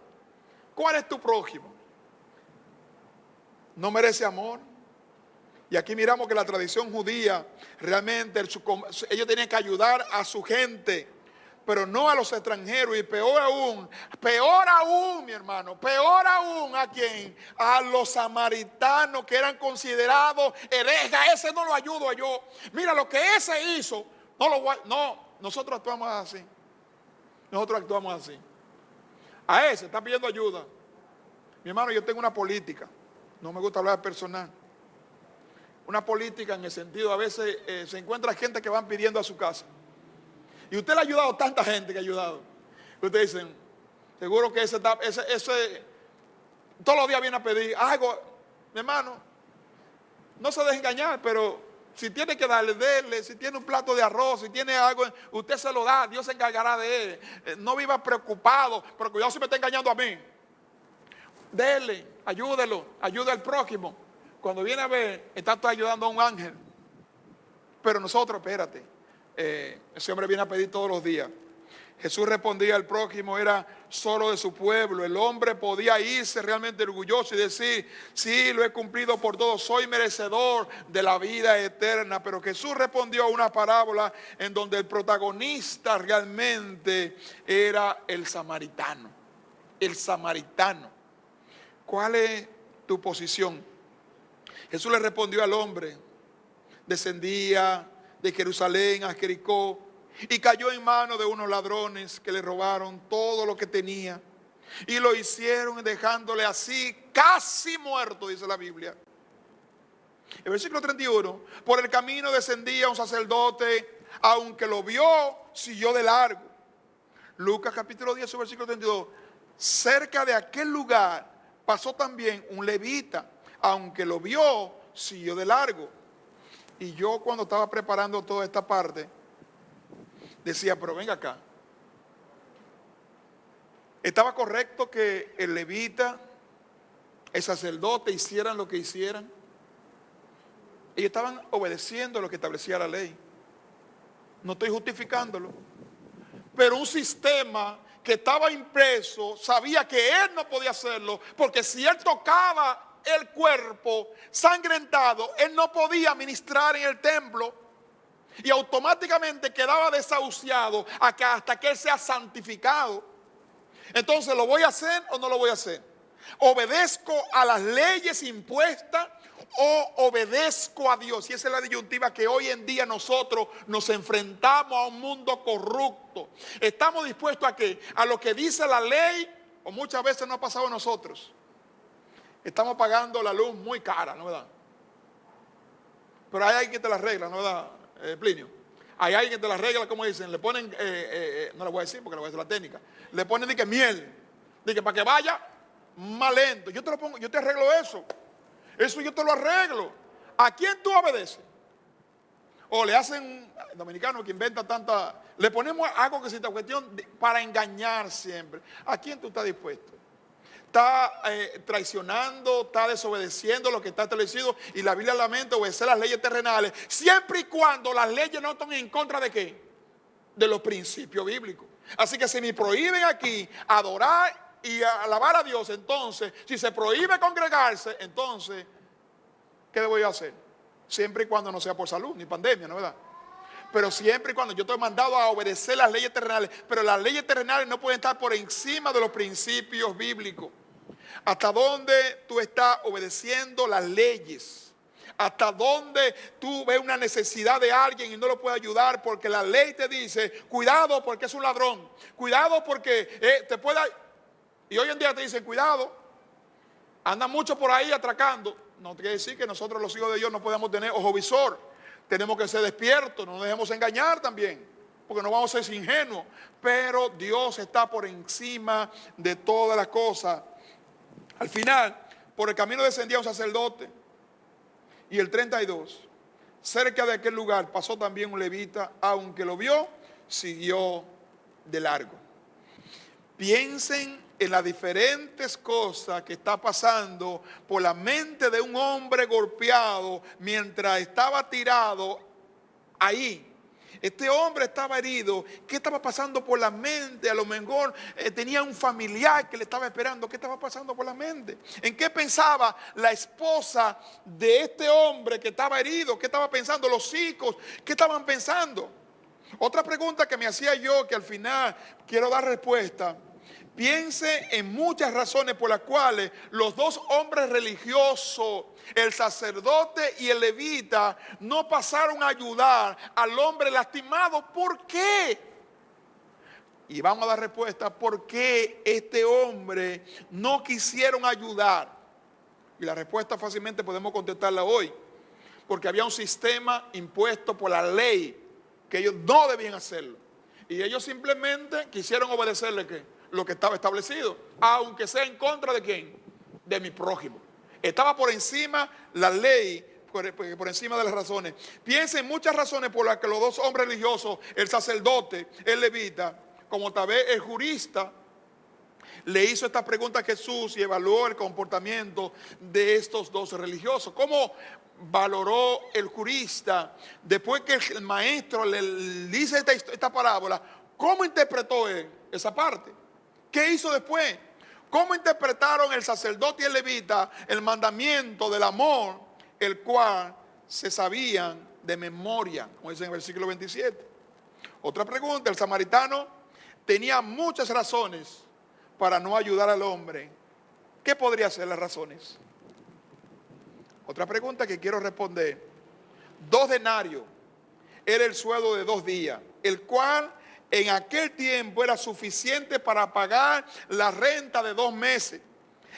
Speaker 1: ¿Cuál es tu prójimo? ¿No merece amor? Y aquí miramos que la tradición judía, realmente ellos tenían que ayudar a su gente, pero no a los extranjeros. Y peor aún, mi hermano, peor aún ¿a quién? A los samaritanos que eran considerados herejes. Ese no lo ayudo yo. Mira lo que ese hizo. Nosotros actuamos así. A ese está pidiendo ayuda. Mi hermano, yo tengo una política. No me gusta hablar personal. Una política en el sentido, a veces se encuentra gente que van pidiendo a su casa. Y usted le ha ayudado a tanta gente que ha ayudado. Ustedes dicen, seguro que ese todos los días viene a pedir algo. Mi hermano, no se deje engañar, pero si tiene que darle, si tiene un plato de arroz, si tiene algo, usted se lo da, Dios se encargará de él. No viva preocupado, pero cuidado si me está engañando a mí. Dele, ayúdelo, ayuda al prójimo. Cuando viene a ver, está ayudando a un ángel. Pero nosotros, espérate, ese hombre viene a pedir todos los días. Jesús respondía: el prójimo era solo de su pueblo. El hombre podía irse realmente orgulloso y decir: sí, lo he cumplido por todo, soy merecedor de la vida eterna. Pero Jesús respondió a una parábola en donde el protagonista realmente era el samaritano. El samaritano. ¿Cuál es tu posición? Jesús le respondió al hombre: descendía de Jerusalén a Jericó y cayó en manos de unos ladrones que le robaron todo lo que tenía y lo hicieron dejándole así casi muerto, dice la Biblia. El versículo 31, por el camino descendía un sacerdote, aunque lo vio, siguió de largo. Lucas capítulo 10, versículo 32, cerca de aquel lugar pasó también un levita, aunque lo vio, siguió de largo. Y yo, cuando estaba preparando toda esta parte, decía: pero venga acá, ¿estaba correcto que el levita, el sacerdote hicieran lo que hicieran? Ellos estaban obedeciendo lo que establecía la ley. No estoy justificándolo. Pero un sistema que estaba impreso sabía que él no podía hacerlo, porque si él tocaba el cuerpo sangrentado, él no podía ministrar en el templo y automáticamente quedaba desahuciado hasta que él sea santificado. Entonces, ¿lo voy a hacer o no lo voy a hacer? ¿Obedezco a las leyes impuestas o obedezco a Dios? Y esa es la disyuntiva que hoy en día nosotros nos enfrentamos a un mundo corrupto. ¿Estamos dispuestos a qué? A lo que dice la ley, o muchas veces no ha pasado a nosotros. Estamos pagando la luz muy cara, ¿no verdad? Pero hay alguien que te la arregla, ¿no verdad, Plinio? Hay alguien que te la arregla, como dicen, le ponen, no le voy a decir porque le voy a decir la técnica, le ponen miel, para que vaya más lento. Yo te lo pongo, yo te arreglo eso. Eso yo te lo arreglo. ¿A quién tú obedeces? O le hacen, dominicano que inventa tanta, le ponemos algo que se esta cuestión para engañar siempre. ¿A quién tú estás dispuesto? Está traicionando, está desobedeciendo lo que está establecido, y la Biblia lamenta obedecer las leyes terrenales, siempre y cuando las leyes no están en contra de qué, de los principios bíblicos. Así que si me prohíben aquí adorar y alabar a Dios, entonces si se prohíbe congregarse, entonces ¿qué debo yo hacer? Siempre y cuando no sea por salud ni pandemia, ¿no es verdad? Pero siempre y cuando yo estoy mandado a obedecer las leyes terrenales, pero las leyes terrenales no pueden estar por encima de los principios bíblicos. ¿Hasta dónde tú estás obedeciendo las leyes? ¿Hasta dónde tú ves una necesidad de alguien y no lo puedes ayudar porque la ley te dice: cuidado porque es un ladrón, cuidado porque te puede... Y hoy en día te dicen: cuidado, andan mucho por ahí atracando. No quiere decir que nosotros los hijos de Dios no podamos tener ojo visor. Tenemos que ser despiertos, no nos dejemos engañar también, porque no vamos a ser ingenuos. Pero Dios está por encima de todas las cosas. Al final, por el camino descendía un sacerdote. Y el 32, cerca de aquel lugar pasó también un levita, aunque lo vio, siguió de largo. Piensen en las diferentes cosas que está pasando por la mente de un hombre golpeado mientras estaba tirado ahí. Este hombre estaba herido. ¿Qué estaba pasando por la mente? A lo mejor tenía un familiar que le estaba esperando. ¿Qué estaba pasando por la mente? ¿En qué pensaba la esposa de este hombre que estaba herido? ¿Qué estaba pensando los hijos? ¿Qué estaban pensando? Otra pregunta que me hacía yo, que al final quiero dar respuesta. Piense en muchas razones por las cuales los dos hombres religiosos, el sacerdote y el levita, no pasaron a ayudar al hombre lastimado. ¿Por qué? Y vamos a dar respuesta. ¿Por qué este hombre no quisieron ayudar? Y la respuesta fácilmente podemos contestarla hoy. Porque había un sistema impuesto por la ley que ellos no debían hacerlo. Y ellos simplemente quisieron obedecerle ¿qué? Lo que estaba establecido, aunque sea en contra de ¿quién? De mi prójimo. Estaba por encima la ley, por encima de las razones. Piensa en muchas razones por las que los dos hombres religiosos, el sacerdote, el levita, como tal vez el jurista, le hizo esta pregunta a Jesús y evaluó el comportamiento de estos dos religiosos. ¿Cómo valoró el jurista después que el maestro le dice esta parábola? ¿Cómo interpretó él esa parte? ¿Qué hizo después? ¿Cómo interpretaron el sacerdote y el levita el mandamiento del amor, el cual se sabían de memoria, como dice en el versículo 27? Otra pregunta: el samaritano tenía muchas razones para no ayudar al hombre. ¿Qué podrían ser las razones? Otra pregunta que quiero responder: 2 denarios era el sueldo de 2 días, el cual en aquel tiempo era suficiente para pagar la renta de 2 meses.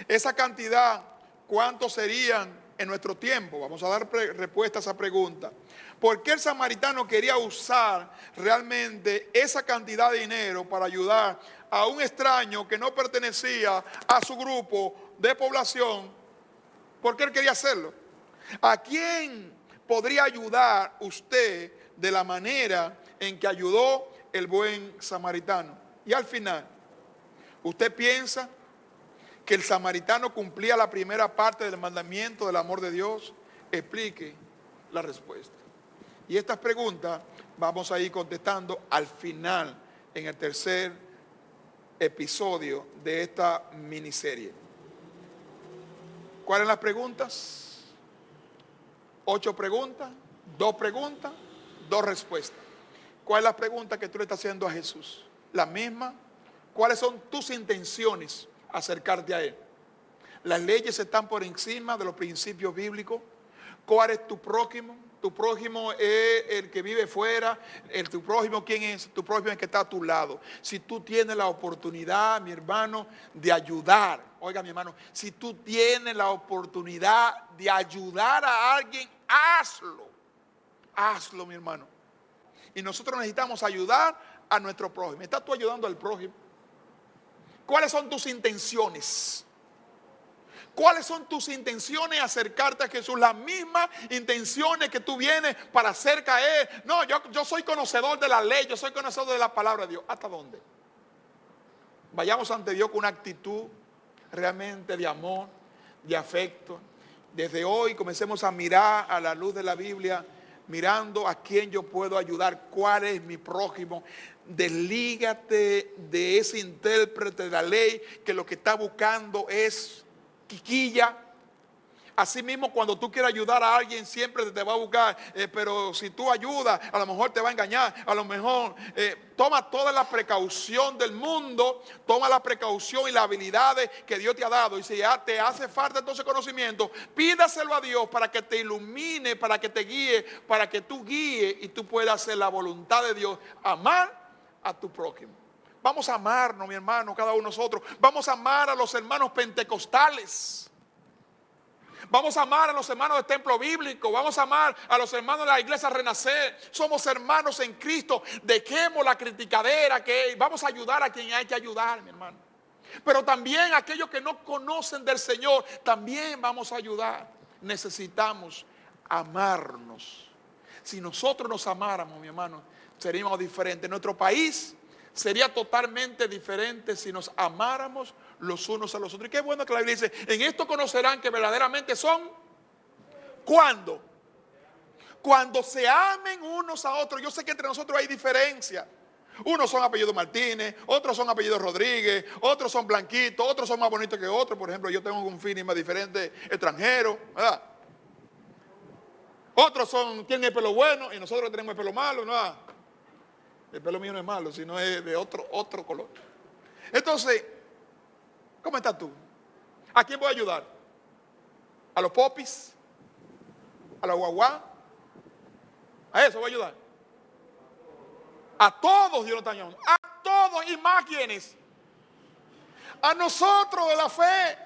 Speaker 1: Esa cantidad, ¿cuántos serían en nuestro tiempo? Vamos a dar respuesta a esa pregunta. ¿Por qué el samaritano quería usar realmente esa cantidad de dinero para ayudar a un extraño que no pertenecía a su grupo de población? ¿Por qué él quería hacerlo? ¿A quién podría ayudar usted de la manera en que ayudó el buen samaritano? Y al final, ¿usted piensa que el samaritano cumplía la primera parte del mandamiento del amor de Dios? Explique la respuesta. Y estas preguntas vamos a ir contestando al final, en el tercer episodio de esta miniserie. ¿Cuáles son las preguntas? 8 preguntas, 2 preguntas, 2 respuestas. ¿Cuál es la pregunta que tú le estás haciendo a Jesús? La misma. ¿Cuáles son tus intenciones acercarte a Él? Las leyes están por encima de los principios bíblicos. ¿Cuál es tu prójimo? Tu prójimo es el que vive fuera. Tu prójimo, ¿quién es? Tu prójimo es el que está a tu lado. Si tú tienes la oportunidad, mi hermano, de ayudar. Oiga, mi hermano, si tú tienes la oportunidad de ayudar a alguien, hazlo. Hazlo, mi hermano. Y nosotros necesitamos ayudar a nuestro prójimo. ¿Estás tú ayudando al prójimo? ¿Cuáles son tus intenciones? ¿Cuáles son tus intenciones acercarte a Jesús? Las mismas intenciones que tú vienes para cerca a Él. No, yo soy conocedor de la ley, yo soy conocedor de la palabra de Dios. ¿Hasta dónde? Vayamos ante Dios con una actitud realmente de amor, de afecto. Desde hoy comencemos a mirar a la luz de la Biblia, mirando a quién yo puedo ayudar, cuál es mi prójimo. Deslígate de ese intérprete de la ley que lo que está buscando es quiquilla. Asimismo, cuando tú quieras ayudar a alguien, siempre te va a buscar, pero si tú ayudas, a lo mejor te va a engañar, a lo mejor toma toda la precaución del mundo, toma la precaución y las habilidades que Dios te ha dado. Y si ya te hace falta entonces conocimiento, pídaselo a Dios para que te ilumine, para que te guíe, para que tú guíes y tú puedas hacer la voluntad de Dios, amar a tu prójimo. Vamos a amarnos, mi hermano, cada uno de nosotros. Vamos a amar a los hermanos pentecostales. Vamos a amar a los hermanos del templo bíblico. Vamos a amar a los hermanos de la iglesia Renacer. Somos hermanos en Cristo. Dejemos la criticadera, que vamos a ayudar a quien hay que ayudar, mi hermano. Pero también a aquellos que no conocen del Señor, también vamos a ayudar. Necesitamos amarnos. Si nosotros nos amáramos, mi hermano, seríamos diferentes. Nuestro país sería totalmente diferente si nos amáramos los unos a los otros. Y qué bueno que la Biblia dice: en esto conocerán que verdaderamente son. ¿Cuándo? Cuando se amen unos a otros. Yo sé que entre nosotros hay diferencia. Unos son apellido Martínez, otros son apellido Rodríguez, otros son blanquitos, otros son más bonitos que otros. Por ejemplo, yo tengo un feeling más diferente extranjero, ¿verdad? Otros tienen el pelo bueno y nosotros tenemos el pelo malo, ¿no? El pelo mío no es malo, sino es de otro color. Entonces, ¿cómo estás tú? ¿A quién voy a ayudar? ¿A los popis? ¿A la guaguá? ¿A eso voy a ayudar? A todos Dios nos está llamando. A todos, y más quienes. A nosotros de la fe.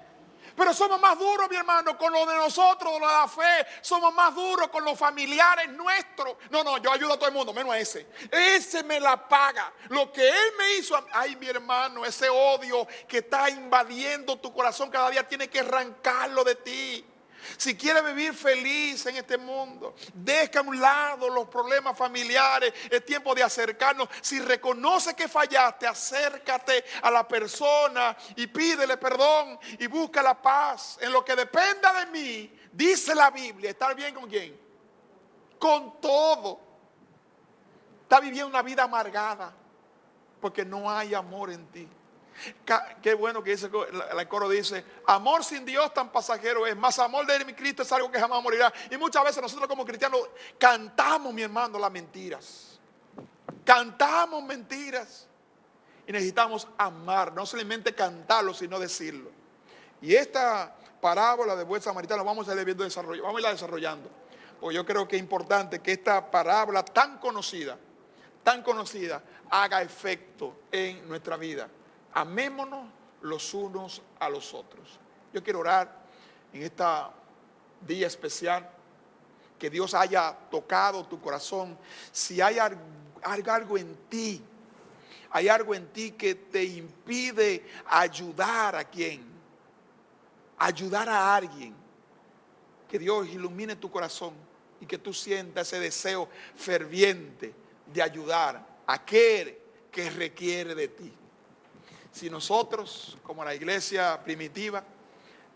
Speaker 1: Pero somos más duros, mi hermano, con lo de nosotros, de la fe. Somos más duros con los familiares nuestros. No, yo ayudo a todo el mundo, menos a ese. Ese me la paga. Lo que él me hizo, ay, mi hermano, ese odio que está invadiendo tu corazón cada día, tiene que arrancarlo de ti. Si quieres vivir feliz en este mundo, deja a un lado los problemas familiares, es tiempo de acercarnos. Si reconoces que fallaste, acércate a la persona y pídele perdón y busca la paz. En lo que dependa de mí, dice la Biblia, ¿estar bien con quién? Con todo. Está viviendo una vida amargada porque no hay amor en ti. Qué bueno que dice, el coro dice, amor sin Dios tan pasajero es, más amor de mi Cristo es algo que jamás morirá. Y muchas veces nosotros como cristianos cantamos, mi hermano, las mentiras. Cantamos mentiras. Y necesitamos amar, no solamente cantarlo, sino decirlo. Y esta parábola de buen samaritano vamos a ir viendo desarrollo, vamos a irla desarrollando. Porque yo creo que es importante que esta parábola tan conocida, haga efecto en nuestra vida. Amémonos los unos a los otros. Yo quiero orar en este día especial, que Dios haya tocado tu corazón. Si hay algo en ti, hay algo en ti que te impide ayudar a quién, ayudar a alguien, que Dios ilumine tu corazón y que tú sientas ese deseo ferviente de ayudar a aquel que requiere de ti. Si nosotros, como la iglesia primitiva,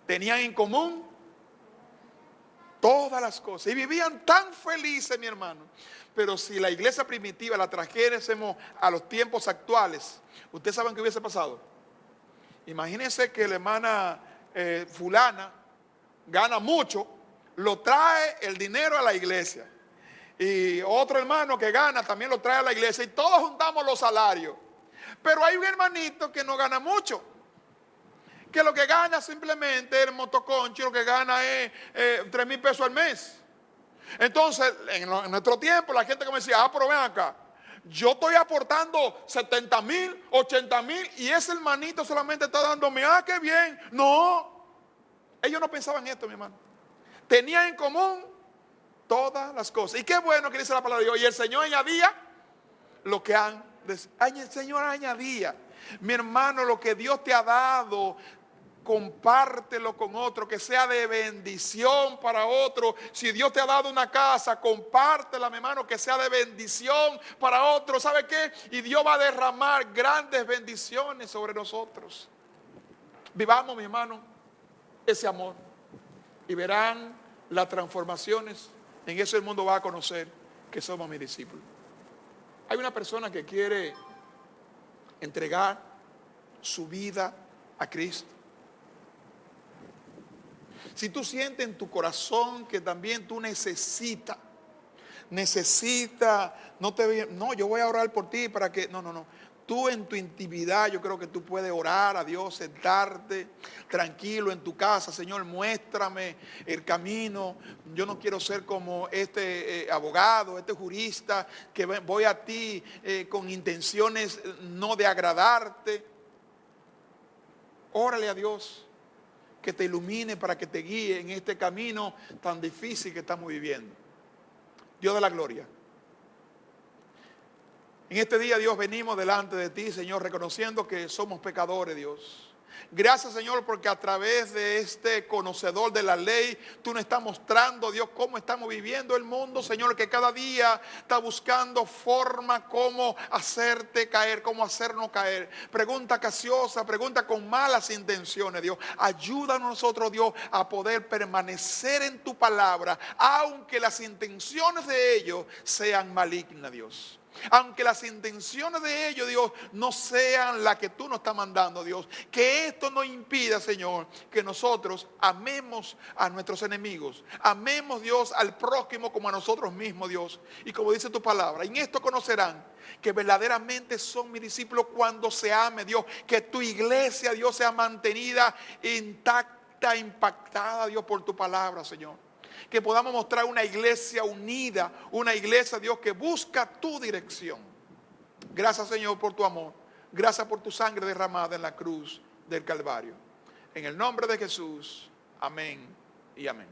Speaker 1: tenían en común todas las cosas y vivían tan felices, mi hermano, pero si la iglesia primitiva la trajésemos a los tiempos actuales, ¿ustedes saben qué hubiese pasado? Imagínense que la hermana fulana gana mucho, lo trae el dinero a la iglesia, y otro hermano que gana también lo trae a la iglesia, y todos juntamos los salarios. Pero hay un hermanito que no gana mucho, que lo que gana simplemente el motoconcho, lo que gana es 3,000 pesos al mes. Entonces, en nuestro tiempo, la gente como decía, pero ven acá, yo estoy aportando 70,000, 80,000 y ese hermanito solamente está dándome, qué bien. No, ellos no pensaban esto, mi hermano. Tenían en común todas las cosas. Y qué bueno que dice la palabra de Dios. Y el Señor añadía lo que el Señor añadía. Mi hermano, lo que Dios te ha dado, compártelo con otro, que sea de bendición para otro. Si Dios te ha dado una casa, compártela, mi hermano, que sea de bendición para otro. ¿Sabe qué? Y Dios va a derramar grandes bendiciones sobre nosotros. Vivamos, mi hermano, ese amor y verán las transformaciones. En eso el mundo va a conocer que somos mis discípulos. Hay una persona que quiere entregar su vida a Cristo. Si tú sientes en tu corazón que también tú necesitas, no, yo voy a orar por ti para que, no. Tú en tu intimidad, yo creo que tú puedes orar a Dios, sentarte tranquilo en tu casa. Señor, muéstrame el camino. Yo no quiero ser como este abogado, este jurista, que voy a ti con intenciones no de agradarte. Órale a Dios que te ilumine para que te guíe en este camino tan difícil que estamos viviendo. Dios de la gloria. En este día, Dios, venimos delante de ti, Señor, reconociendo que somos pecadores, Dios. Gracias, Señor, porque a través de este conocedor de la ley, tú nos estás mostrando, Dios, cómo estamos viviendo el mundo, Señor, que cada día está buscando forma cómo hacerte caer, cómo hacernos caer. Pregunta capciosa, pregunta con malas intenciones, Dios. Ayúdanos nosotros, Dios, a poder permanecer en tu palabra, aunque las intenciones de ellos sean malignas, Dios. Aunque las intenciones de ellos, Dios, no sean las que tú nos estás mandando, Dios. Que esto no impida, Señor, que nosotros amemos a nuestros enemigos. Amemos, Dios, al prójimo como a nosotros mismos, Dios. Y como dice tu palabra, en esto conocerán que verdaderamente son mis discípulos cuando se ame, Dios. Que tu iglesia, Dios, sea mantenida intacta, impactada, Dios, por tu palabra, Señor. Que podamos mostrar una iglesia unida, una iglesia, Dios, que busca tu dirección. Gracias, Señor, por tu amor. Gracias por tu sangre derramada en la cruz del Calvario. En el nombre de Jesús, amén y amén.